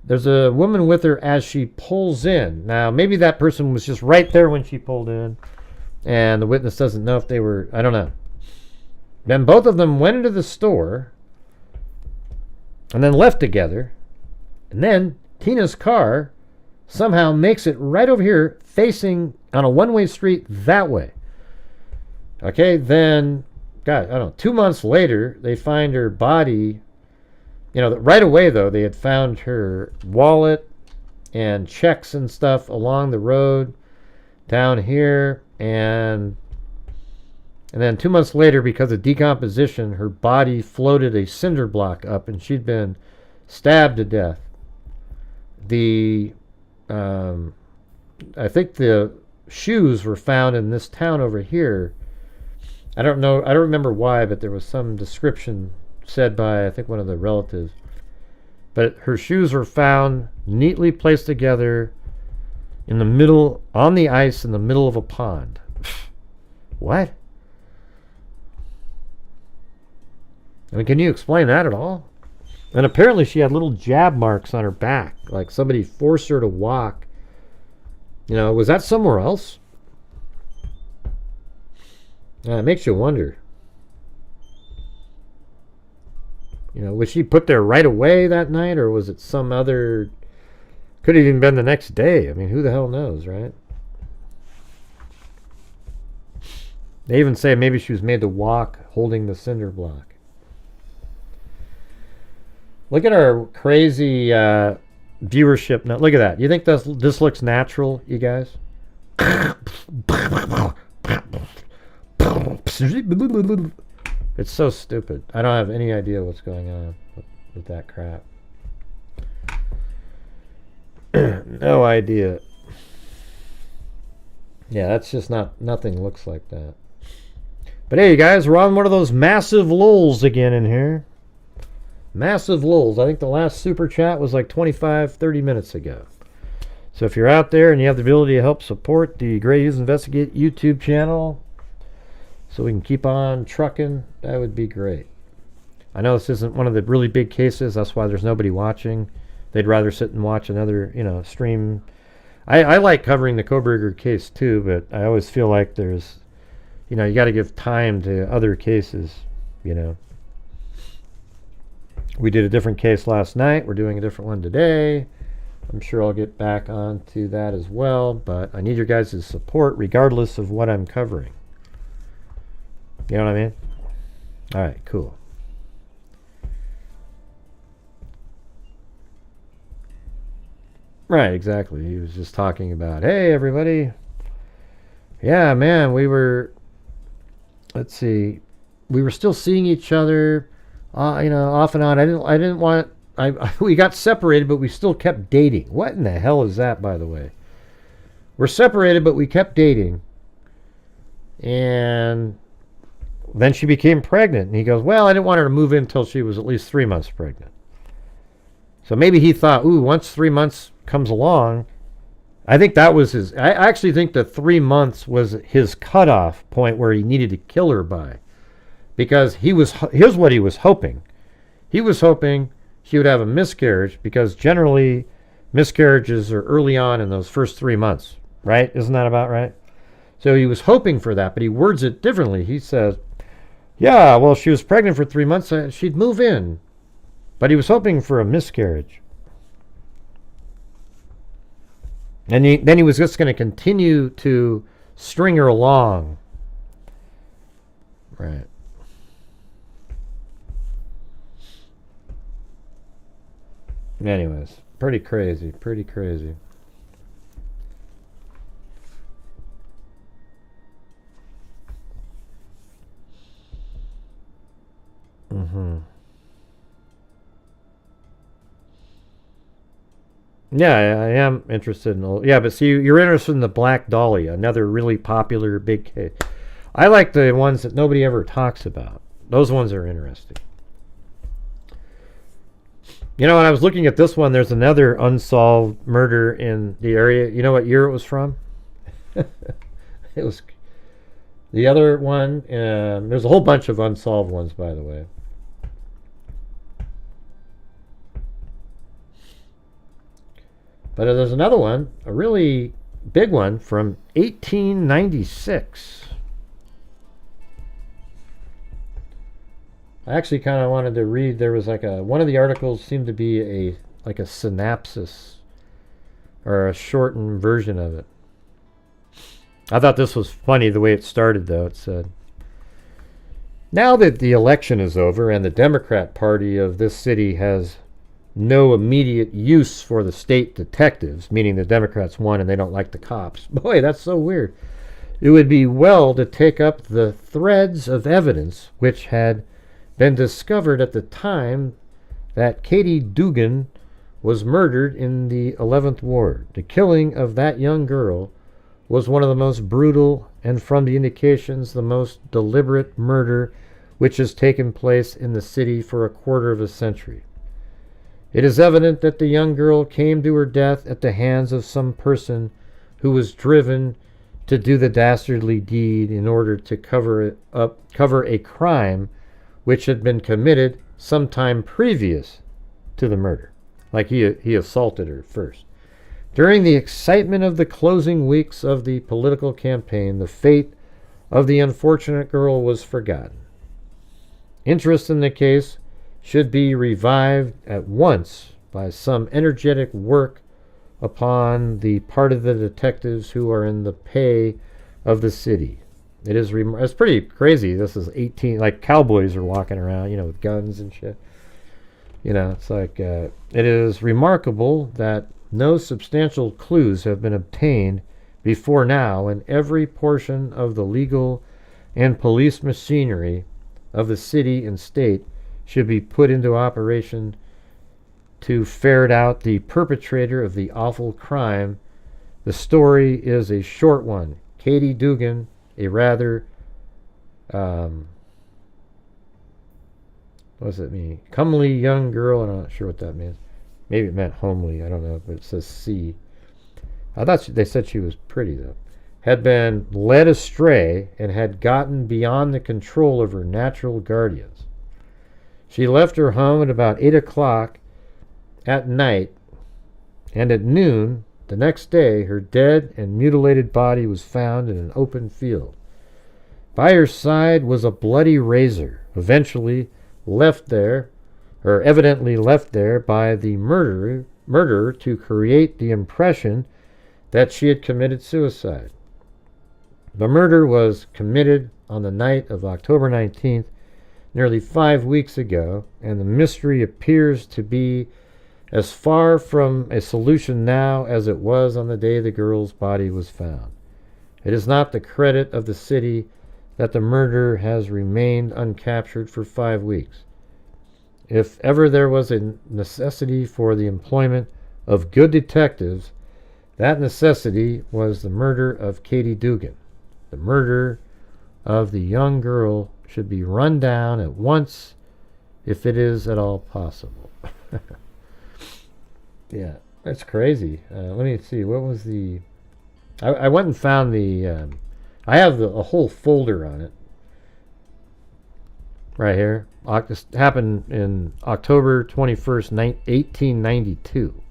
there's a woman with her as she pulls in. Now, maybe that person was just right there when she pulled in, and the witness doesn't know if they were, I don't know. Then both of them went into the store and then left together. And then Tina's car somehow makes it right over here facing on a one-way street that way. Okay, then, God, I don't know, 2 months later, they find her body. Right away, though, they had found her wallet and checks and stuff along the road down here. And then 2 months later, because of decomposition, her body floated a cinder block up, and she'd been stabbed to death. I think the shoes were found in this town over here. I don't know. I don't remember why, but there was some description said by, I think, one of the relatives. But her shoes were found neatly placed together in the middle, on the ice in the middle of a pond. What? I mean, can you explain that at all? And apparently she had little jab marks on her back, like somebody forced her to walk. Was that somewhere else? It makes you wonder. Was she put there right away that night, or was it some other... Could have even been the next day. I mean, who the hell knows, right? They even say maybe she was made to walk holding the cinder block. Look at our crazy viewership now. Look at that. You think this looks natural, you guys? It's so stupid. I don't have any idea what's going on with that crap. No idea. Yeah, that's just nothing looks like that. But hey, you guys, we're on one of those massive lulls again in here. Massive lulls. I think the last super chat was like 25-30 minutes ago. So if you're out there and you have the ability to help support the Grey Hughes Investigate YouTube channel so we can keep on trucking, that would be great. I know this isn't one of the really big cases. That's why there's nobody watching. They'd rather sit and watch another, stream. I like covering the Koberger case too, but I always feel like there's, you got to give time to other cases, We did a different case last night. We're doing a different one today. I'm sure I'll get back onto that as well, but I need your guys' support regardless of what I'm covering. You know what I mean? All right, cool. Right, exactly. He was just talking about, hey, everybody. Yeah, man, we were, let's see, we were still seeing each other, off and on. We got separated, but we still kept dating. What in the hell is that, by the way? We're separated, but we kept dating. And then she became pregnant. And he goes, well, I didn't want her to move in until she was at least 3 months pregnant. So maybe he thought, once 3 months comes along, I think that was his, I actually think that 3 months was his cutoff point where he needed to kill her by. Because here's what he was hoping. He was hoping she would have a miscarriage, because generally miscarriages are early on in those first 3 months, right? Isn't that about right? So he was hoping for that, but he words it differently. He says, yeah, well, she was pregnant for 3 months, she'd move in. But he was hoping for a miscarriage. And then he was just going to continue to string her along. Right. Anyways, pretty crazy, pretty crazy. Yeah, I am interested in. Yeah, but see, you're interested in the Black Dahlia, another really popular big case. I like the ones that nobody ever talks about. Those ones are interesting. You know, when I was looking at this one, there's another unsolved murder in the area. You know what year it was from? It was the other one. There's a whole bunch of unsolved ones, by the way. But there's another one, a really big one from 1896. I actually kind of wanted to read. There was like one of the articles seemed to be a synopsis or a shortened version of it. I thought this was funny the way it started, though. It said, now that the election is over and the Democrat Party of this city has no immediate use for the state detectives, meaning the Democrats won and they don't like the cops. Boy, that's so weird. It would be well to take up the threads of evidence which had been discovered at the time that Katie Dugan was murdered in the 11th Ward. The killing of that young girl was one of the most brutal and, from the indications, the most deliberate murder which has taken place in the city for a quarter of a century. It is evident that the young girl came to her death at the hands of some person who was driven to do the dastardly deed in order to cover a crime which had been committed sometime previous to the murder. Like he assaulted her first. During the excitement of the closing weeks of the political campaign, the fate of the unfortunate girl was forgotten. Interest in the case should be revived at once by some energetic work upon the part of the detectives who are in the pay of the city. It's pretty crazy. This is 18, like cowboys are walking around, with guns and shit. It's like, it is remarkable that no substantial clues have been obtained before now, and every portion of the legal and police machinery of the city and state should be put into operation to ferret out the perpetrator of the awful crime. The story is a short one. Katie Dugan, a rather, what does it mean? Comely young girl. I'm not sure what that means. Maybe it meant homely. I don't know, but it says C. I thought they said she was pretty, though. Had been led astray and had gotten beyond the control of her natural guardians. She left her home at about 8 o'clock at night, and at noon the next day her dead and mutilated body was found in an open field. By her side was a bloody razor, eventually left there or evidently left there by the murderer to create the impression that she had committed suicide. The murder was committed on the night of October 19th, nearly 5 weeks ago, and the mystery appears to be as far from a solution now as it was on the day the girl's body was found. It is not the credit of the city that the murder has remained uncaptured for 5 weeks. If ever there was a necessity for the employment of good detectives, that necessity was the murder of Katie Dugan. The murder of the young girl should be run down at once if it is at all possible. Yeah, that's crazy. Let me see. What was the... I went and found the... I have a whole folder on it. Right here. This happened in October 21st, 1892.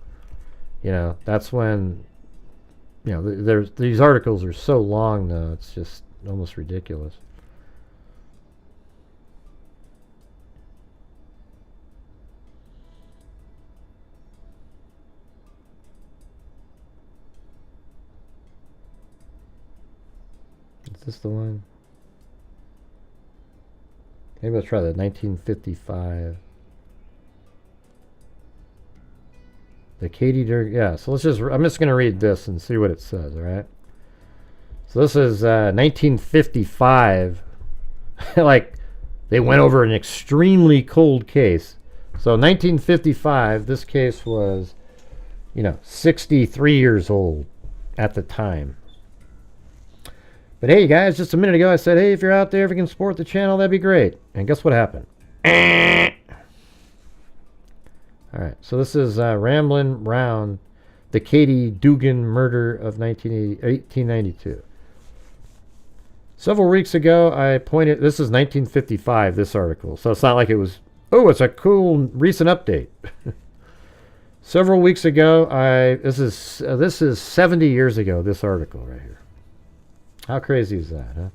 You know, that's when... You know, these articles are so long now, it's just almost ridiculous. Is this the one? Maybe let's try the 1955. The Katie Dugan, yeah, so I'm just going to read this and see what it says, all right? So this is 1955. Like, they went over an extremely cold case. So 1955, this case was, 63 years old at the time. But hey, guys, just a minute ago I said, hey, if you're out there, if you can support the channel, that'd be great. And guess what happened? All right, so this is Ramblin' Round, the Katie Dugan murder of 1892. Several weeks ago, I pointed, this is 1955, this article, so it's not like it was, oh, it's a cool recent update. Several weeks ago, this is 70 years ago, this article right here. How crazy is that, huh?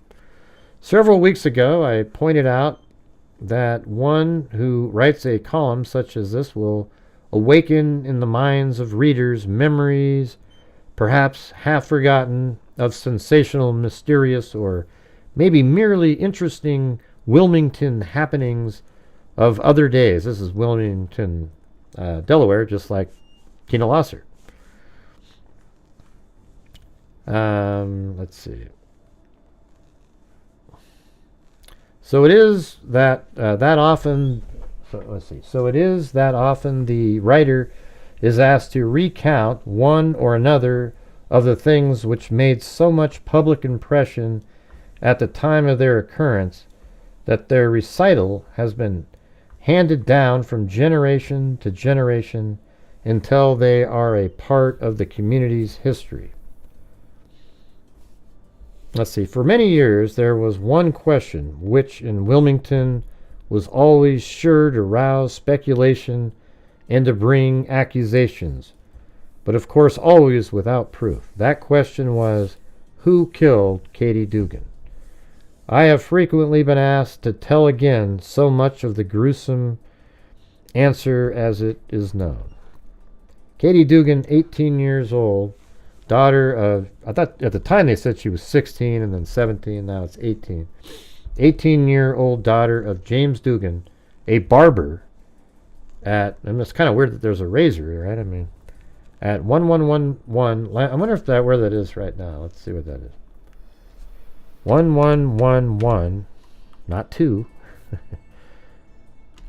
Several weeks ago, I pointed out that one who writes a column such as this will awaken in the minds of readers memories, perhaps half forgotten, of sensational, mysterious, or maybe merely interesting Wilmington happenings of other days. This is Wilmington, Delaware, just like Tina Lauser. Let's see. So it is that often the writer is asked to recount one or another of the things which made so much public impression at the time of their occurrence that their recital has been handed down from generation to generation until they are a part of the community's history. Let's see, for many years there was one question which in Wilmington was always sure to rouse speculation and to bring accusations, but of course always without proof. That question was, who killed Katie Dugan? I have frequently been asked to tell again so much of the gruesome answer as it is known. Katie Dugan, 18 years old, daughter of, I thought at the time they said she was 16 and then 17, now it's 18. 18-year-old daughter of James Dugan, a barber at, and it's kind of weird that there's a Razer, right? I mean, at 1111, I wonder if where that is right now. Let's see what that is. 1111, not 2.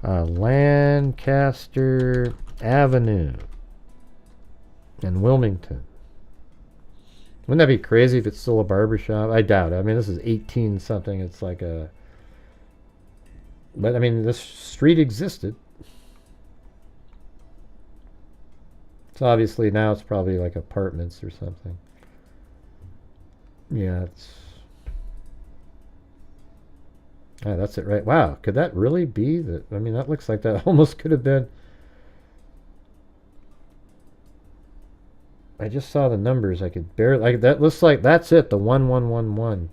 Lancaster Avenue in Wilmington. Wouldn't that be crazy if it's still a barber shop? I doubt it. I mean, this is 18 something. It's like a... But, I mean, this street existed. So obviously now it's probably like apartments or something. Yeah, it's... Ah, that's it, right? Wow, could that really be that? I mean, that looks like that almost could have been... I just saw the numbers. I could barely... that looks like that's it, the 1111.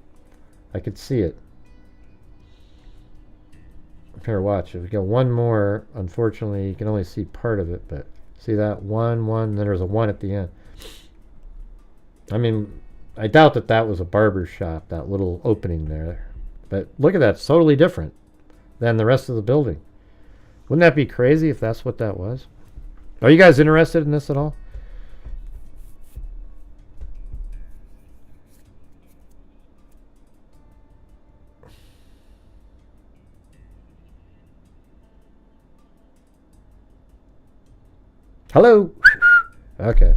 I could see it. Here, watch. If we go one more, unfortunately, you can only see part of it, but see that? 1, 1, then there's a 1 at the end. I mean, I doubt that that was a barber shop, that little opening there. But look at that. It's totally different than the rest of the building. Wouldn't that be crazy if that's what that was? Are you guys interested in this at all? Hello? Okay.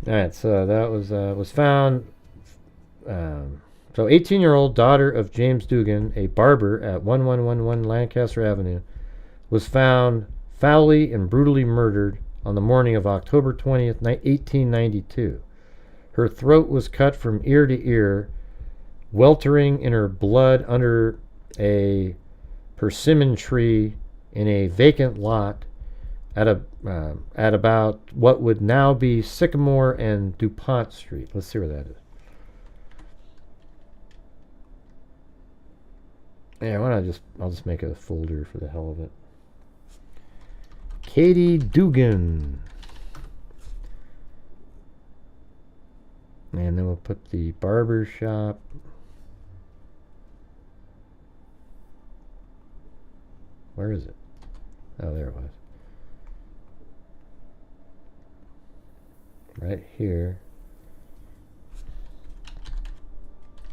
All right, so that was found. So 18-year-old daughter of James Dugan, a barber at 1111 Lancaster Avenue, was found foully and brutally murdered on the morning of October 20th, 1892. Her throat was cut from ear to ear, weltering in her blood under a persimmon tree in a vacant lot at about what would now be Sycamore and DuPont Street. Let's see where that is. Yeah, why not I'll just make a folder for the hell of it. Katie Dugan. And then we'll put the barber shop. Where is it? Oh, there it was. Right here.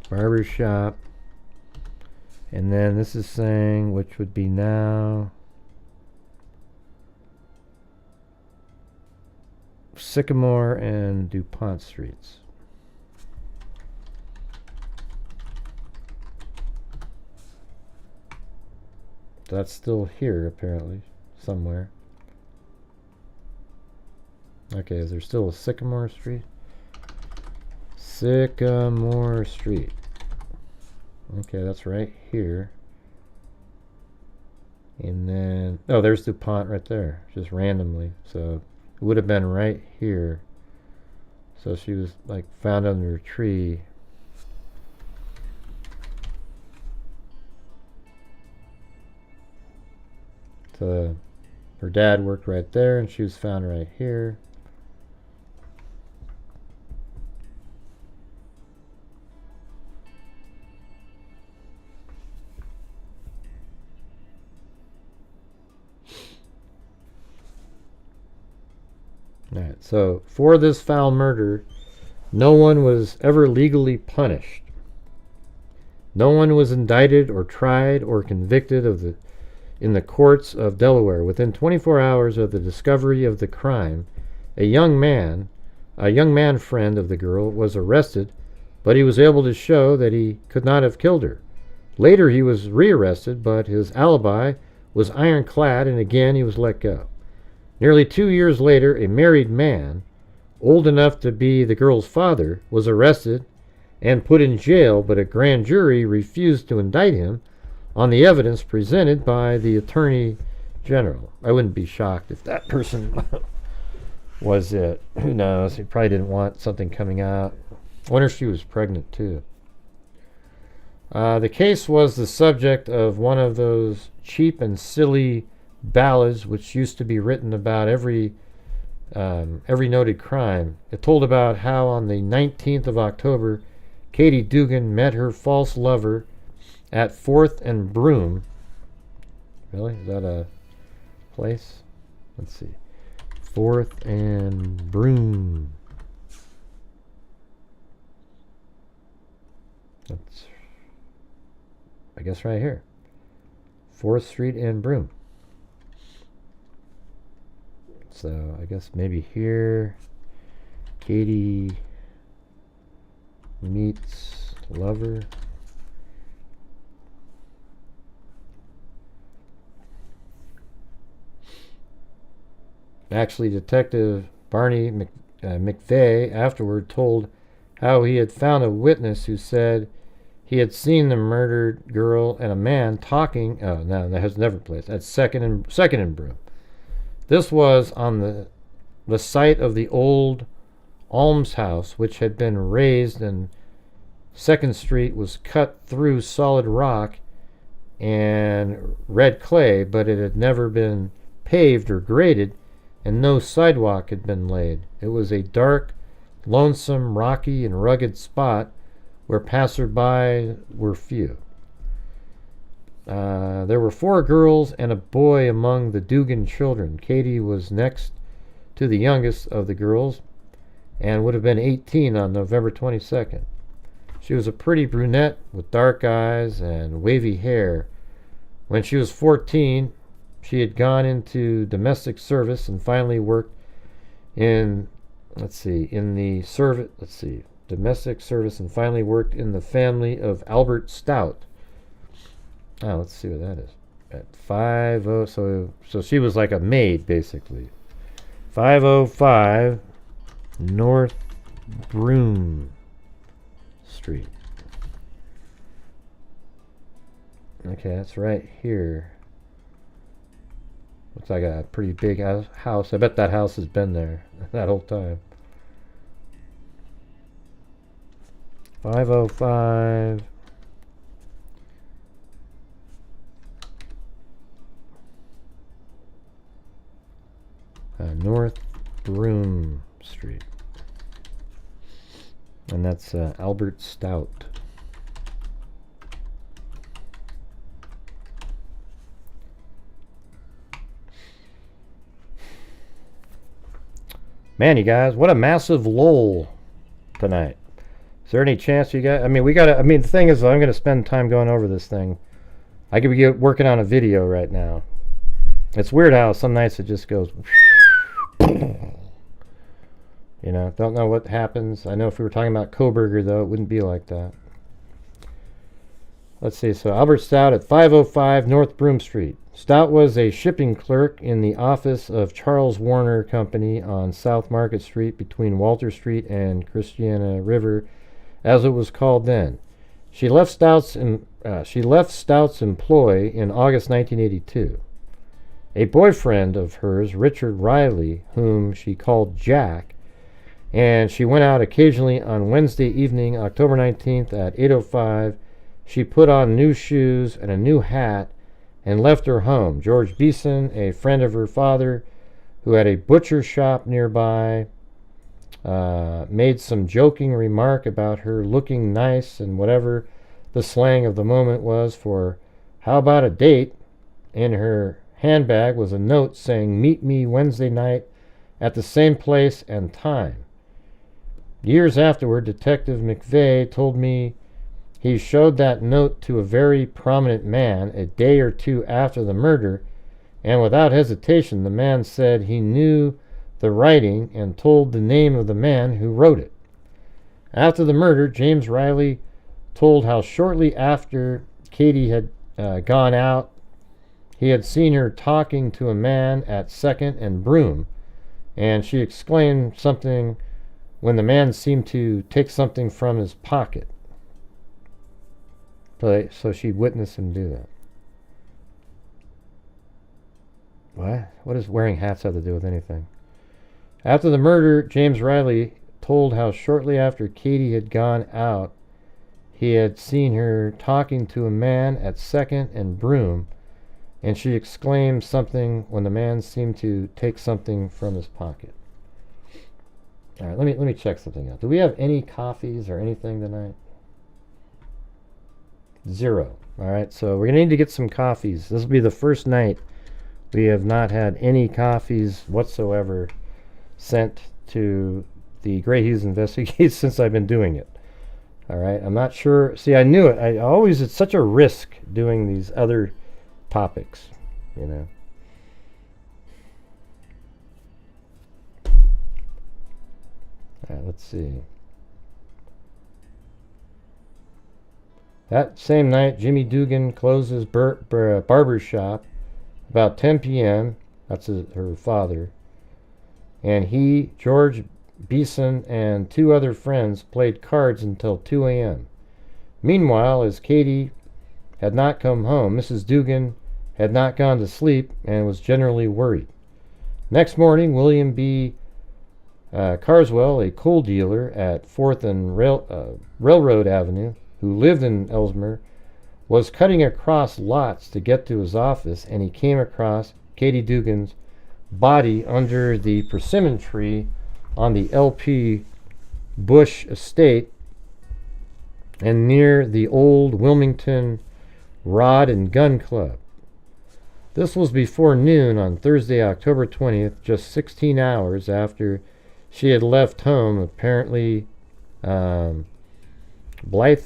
Barber shop. And then this is saying, which would be now Sycamore and DuPont Streets. That's still here, apparently, somewhere. Okay, is there still a Sycamore Street? Sycamore Street. Okay, that's right here. And then, oh, there's DuPont right there, just randomly. So it would have been right here. So she was like found under a tree. So her dad worked right there, and she was found right here. Alright, so for this foul murder, no one was ever legally punished. No one was indicted or tried or convicted in the courts of Delaware. Within 24 hours of the discovery of the crime, a young man friend of the girl, was arrested, but he was able to show that he could not have killed her. Later he was rearrested, but his alibi was ironclad, and again he was let go. Nearly 2 years later, a married man, old enough to be the girl's father, was arrested and put in jail, but a grand jury refused to indict him on the evidence presented by the Attorney General. I wouldn't be shocked if that person was it. Who knows? He probably didn't want something coming out. I wonder if she was pregnant, too. The case was the subject of one of those cheap and silly ballads which used to be written about every noted crime. It told about how on the 19th of October, Katie Dugan met her false lover at 4th and Broome. Really? Is that a place? Let's see. 4th and Broome. That's, I guess, right here. 4th Street and Broome. So I guess maybe here, Katie meets lover. Actually, Detective Barney McVeigh afterward told how he had found a witness who said he had seen the murdered girl and a man talking. Oh no, that has never placed. That's second and Broome. This was on the site of the old almshouse, which had been raised, and 2nd Street was cut through solid rock and red clay, but it had never been paved or graded, and no sidewalk had been laid. It was a dark, lonesome, rocky, and rugged spot where passerby were few. There were 4 girls and a boy among the Dugan children. Katie was next to the youngest of the girls and would have been 18 on November 22nd. She was a pretty brunette with dark eyes and wavy hair. When she was 14, she had gone into domestic service and finally worked in, domestic service and finally worked in the family of Albert Stout. Oh, let's see what that is. At 50, so she was like a maid, basically. 505 North Broome Street. Okay, that's right here. Looks like a pretty big house. I bet that house has been there that whole time. 505 North Broome Street. And that's Albert Stout. Man, you guys, what a massive lull tonight. Is there any chance you guys... the thing is, I'm going to spend time going over this thing. I could be working on a video right now. It's weird how some nights it just goes... You know, don't know what happens. I know if we were talking about Koberger, though, it wouldn't be like that. Let's see. So Albert Stout at 505 North Broome Street. Stout was a shipping clerk in the office of Charles Warner Company on South Market Street between Walter Street and Christiana River, as it was called then. She left Stout's employ in August 1982. A boyfriend of hers, Richard Riley, whom she called Jack, and she went out occasionally on Wednesday evening, October 19th at 8:05. She put on new shoes and a new hat and left her home. George Beeson, a friend of her father who had a butcher shop nearby, made some joking remark about her looking nice and whatever the slang of the moment was for how about a date. In her handbag was a note saying, "Meet me Wednesday night at the same place and time." Years afterward, Detective McVeigh told me he showed that note to a very prominent man a day or two after the murder, and without hesitation the man said he knew the writing and told the name of the man who wrote it. After the murder, James Riley told how shortly after Katie had gone out, he had seen her talking to a man at 2nd and Broome, and she exclaimed something when the man seemed to take something from his pocket. So she witnessed him do that. What? What does wearing hats have to do with anything? After the murder, James Riley told how shortly after Katie had gone out, he had seen her talking to a man at 2nd and Broome, and she exclaimed something when the man seemed to take something from his pocket. All right, let me check something out. Do we have any coffees or anything tonight? 0. All right, so we're going to need to get some coffees. This will be the first night we have not had any coffees whatsoever sent to the Grant Hughes Investigates since I've been doing it. All right, I'm not sure. See, I knew it. It's such a risk doing these other topics, you know. All right, let's see. That same night, Jimmy Dugan closed his barber shop about 10 p.m. That's her father. And he, George Beeson, and 2 other friends played cards until 2 a.m. Meanwhile, as Katie had not come home, Mrs. Dugan had not gone to sleep and was generally worried. Next morning, William B. Carswell, a coal dealer at 4th and Railroad Avenue, who lived in Ellesmere, was cutting across lots to get to his office, and he came across Katie Dugan's body under the persimmon tree on the LP Bush estate and near the old Wilmington Rod and Gun Club. This was before noon on Thursday, October 20th, just 16 hours after she had left home, apparently blithe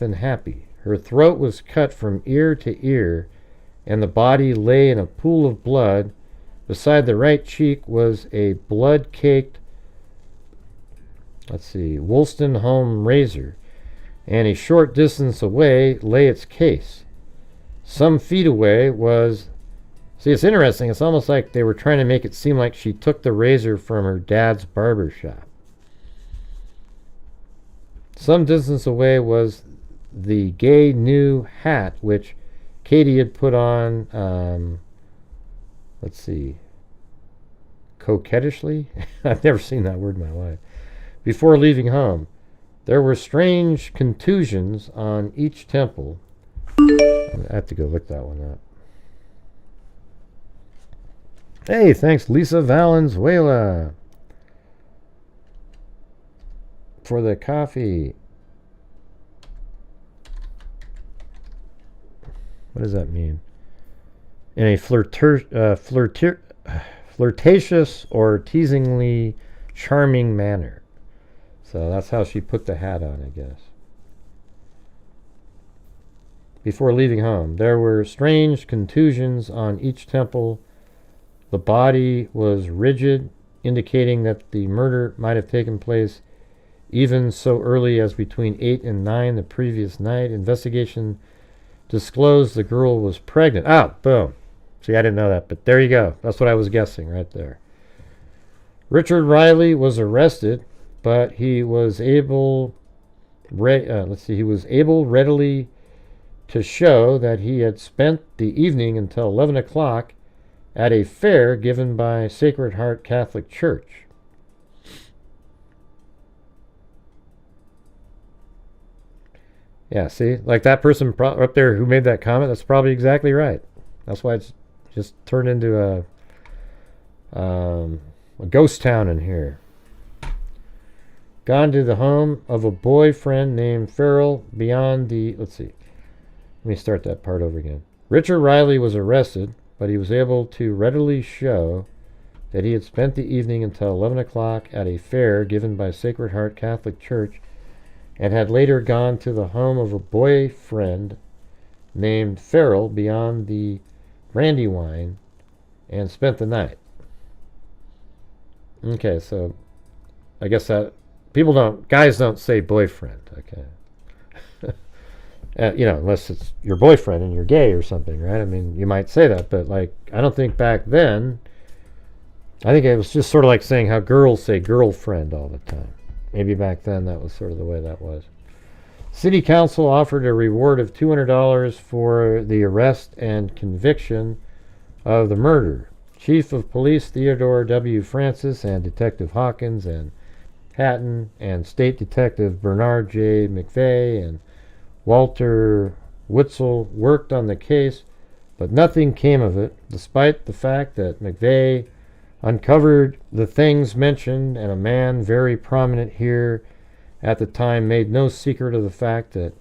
and happy. Her throat was cut from ear to ear, and the body lay in a pool of blood. Beside the right cheek was a blood-caked, Woolston home razor, and a short distance away lay its case. Some feet away was... See, it's interesting. It's almost like they were trying to make it seem like she took the razor from her dad's barber shop. Some distance away was the gay new hat which Katie had put on, coquettishly? I've never seen that word in my life. Before leaving home. There were strange contusions on each temple. I have to go look that one up. Hey, thanks Lisa Valenzuela for the coffee. What does that mean? In a flirtatious or teasingly charming manner. So that's how she put the hat on, I guess. Before leaving home, there were strange contusions on each temple. The body was rigid, indicating that the murder might have taken place even so early as between 8 and 9 the previous night. Investigation disclosed the girl was pregnant. Ah, boom. See, I didn't know that, but there you go. That's what I was guessing right there. Richard Riley was arrested, but he was able readily to show that he had spent the evening until 11 o'clock at a fair given by Sacred Heart Catholic Church. Yeah, see, like that person up there who made that comment, that's probably exactly right. That's why it's just turned into a ghost town in here. Gone to the home of a boyfriend named Farrell beyond the... Let me start that part over again. Richard Riley was arrested, but he was able to readily show that he had spent the evening until 11 o'clock at a fair given by Sacred Heart Catholic Church and had later gone to the home of a boyfriend named Farrell beyond the Brandywine and spent the night. Okay, so I guess that guys don't say boyfriend, okay? Unless it's your boyfriend and you're gay or something, right? I mean, you might say that, but I don't think back then, I think it was just sort of like saying how girls say girlfriend all the time. Maybe back then that was sort of the way that was. City Council offered a reward of $200 for the arrest and conviction of the murder. Chief of Police Theodore W. Francis and Detective Hawkins and Hatton and State Detective Bernard J. McVeigh and Walter Witzel worked on the case, but nothing came of it, despite the fact that McVeigh uncovered the things mentioned, and a man very prominent here at the time made no secret of the fact that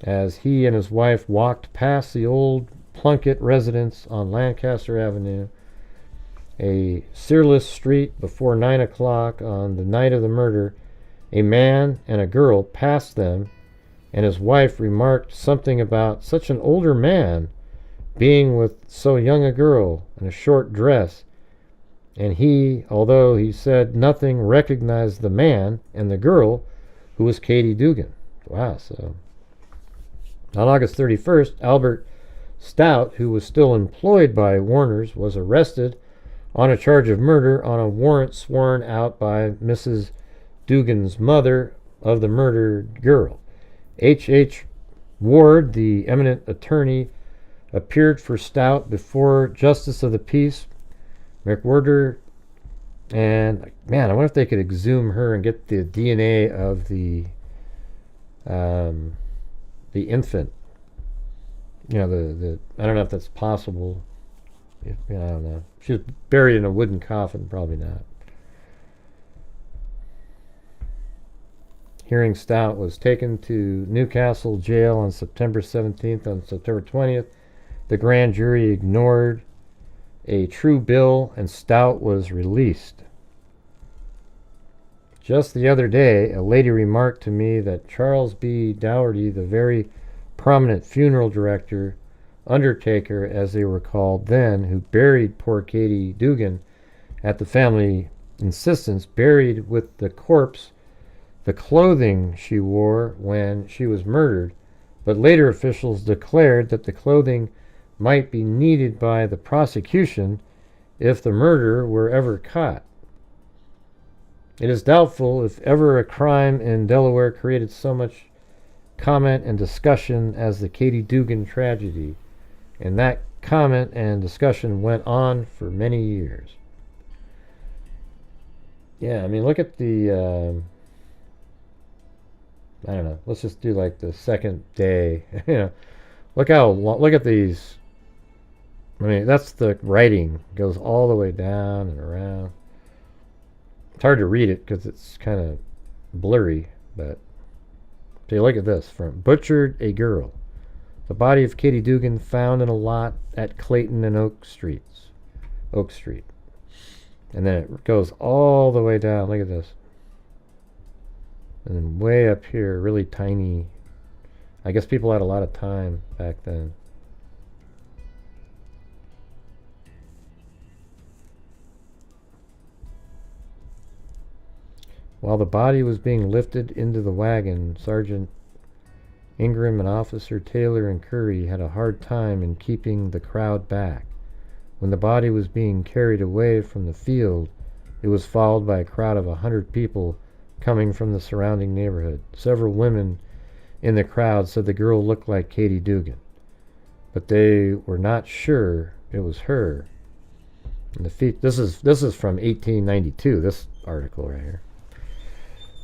as he and his wife walked past the old Plunkett residence on Lancaster Avenue, a Searless Street, before 9 o'clock on the night of the murder, a man and a girl passed them, and his wife remarked something about such an older man being with so young a girl in a short dress, and he, although he said nothing, recognized the man and the girl, who was Katie Dugan. Wow, so on August 31st, Albert Stout, who was still employed by Warner's, was arrested on a charge of murder on a warrant sworn out by Mrs. Dugan's mother of the murdered girl. H.H. Ward, the eminent attorney, appeared for Stout before Justice of the Peace McWhirter And man, I wonder if they could exhume her and get the DNA of the infant. You know, the I don't know if that's possible. I don't know. She was buried in a wooden coffin, probably not. Hearing Stout was taken to Newcastle jail on September 17th. On September 20th, the grand jury ignored a true bill and Stout was released. Just the other day, a lady remarked to me that Charles B. Dougherty, the very prominent funeral director, undertaker as they were called then, who buried poor Katie Dugan at the family insistence, buried with the corpse the clothing she wore when she was murdered, but later officials declared that the clothing might be needed by the prosecution if the murderer were ever caught. It is doubtful if ever a crime in Delaware created so much comment and discussion as the Katie Dugan tragedy, and that comment and discussion went on for many years. Yeah, I mean, look at the I don't know. Let's just do like the second day. You know, look how long, look at these. I mean, that's the writing goes all the way down and around. It's hard to read it because it's kind of blurry, but so you look at this from butchered a girl. The body of Katie Dugan found in a lot at Clayton and Oak Street. And then it goes all the way down. Look at this. And then way up here, really tiny. I guess people had a lot of time back then. While the body was being lifted into the wagon, Sergeant Ingram and Officer Taylor and Curry had a hard time in keeping the crowd back. When the body was being carried away from the field, it was followed by a crowd of 100 people coming from the surrounding neighborhood. Several women in the crowd said the girl looked like Katie Dugan, but they were not sure it was her. And this is from 1892, this article right here.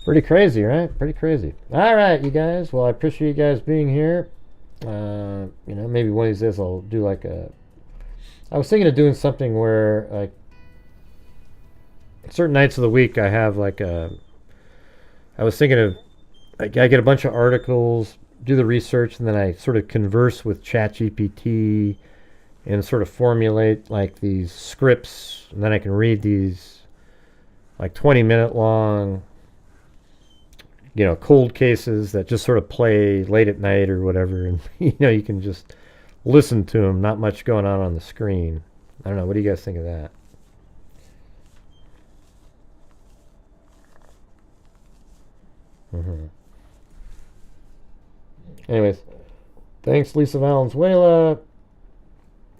Pretty crazy, right? Pretty crazy. All right, you guys. Well, I appreciate you guys being here. You know, maybe one of these days I'll do like a... I was thinking of doing something where, like, certain nights of the week I have like a... I was thinking of, I get a bunch of articles, do the research, and then I sort of converse with ChatGPT and sort of formulate like these scripts, and then I can read these like 20-minute long, you know, cold cases that just sort of play late at night or whatever, and you know, you can just listen to them, not much going on the screen. I don't know, what do you guys think of that? Anyways, thanks Lisa Valenzuela.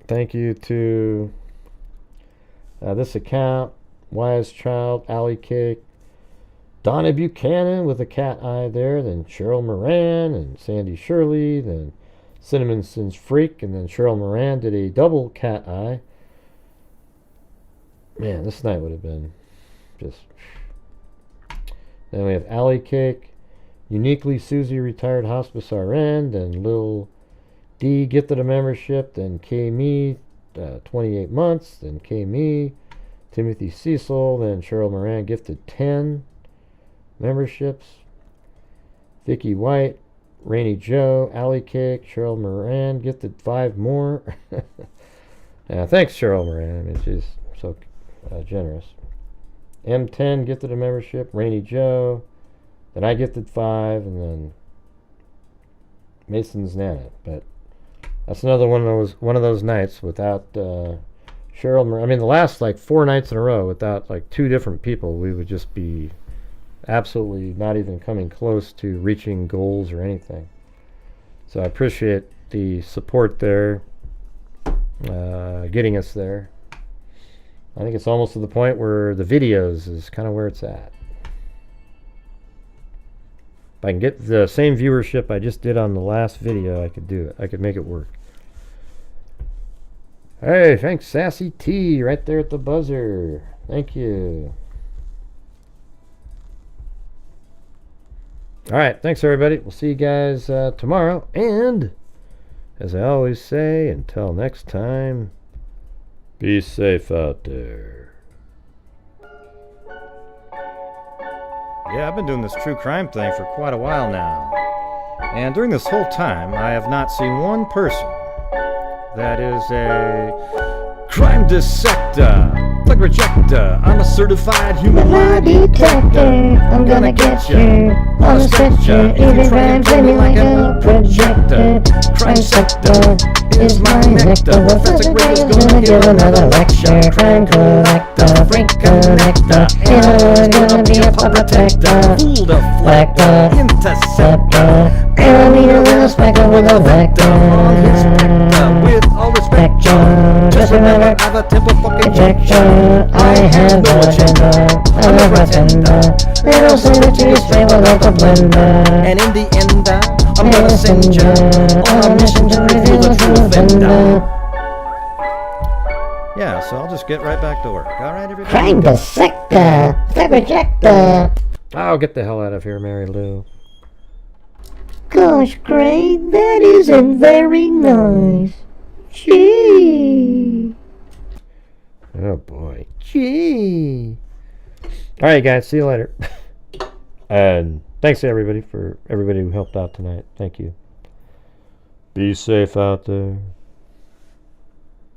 Thank you to this account, Wise Child, Alley Cake, Donna Buchanan with a cat eye there, then Cheryl Moran and Sandy Shirley, then Cinnamon Sins Freak, and then Cheryl Moran did a double cat eye. Man, this night would have been just... Then we have Alley Cake, Uniquely Susie, retired hospice RN, then Lil D gifted a membership, then K Me, 28 months, then K Me, Timothy Cecil, then Cheryl Moran gifted 10 memberships, Vicky White, Rainy Joe, Alley Cake, Cheryl Moran gifted 5 more. Yeah, thanks Cheryl Moran, I mean, she's so generous. M10 gifted a membership, Rainy Joe, then I gifted 5, and then Mason's Nana. But that's another one of those nights without Cheryl. I mean, the last like 4 nights in a row without like 2 different people, we would just be absolutely not even coming close to reaching goals or anything. So I appreciate the support there, getting us there. I think it's almost to the point where the videos is kind of where it's at. If I can get the same viewership I just did on the last video, I could do it. I could make it work. Hey, thanks Sassy T right there at the buzzer. Thank you. All right. Thanks, everybody. We'll see you guys tomorrow. And as I always say, until next time, be safe out there. Yeah, I've been doing this true crime thing for quite a while now. And during this whole time, I have not seen one person that is a crime dissector, plug rejector. I'm a certified human lie detector. I'm gonna get you on a stretcher if you try and play me like a projector. Crime sector is my nectar. Professor Grant is gonna give another lecture. Crime collector, freak connector. It's gonna be a pop protector. Fool deflector, interceptor. Parameter with a spectre with a vector. On inspector, with all respect, just remember I have a temple fucking injection. I have no agenda, I'm a pretender. They don't send it to you straight without the blender. And in the end, I'm gonna send you on a mission to reveal the true offender. Yeah, so I'll just get right back to work. Alright, everybody? Crime dissector, flag rejector. Oh, get the hell out of here, Mary Lou. Gosh, Gray, that isn't very nice. Gee. Oh boy. Gee. Alright guys, see you later. And thanks to everybody who helped out tonight. Thank you. Be safe out there.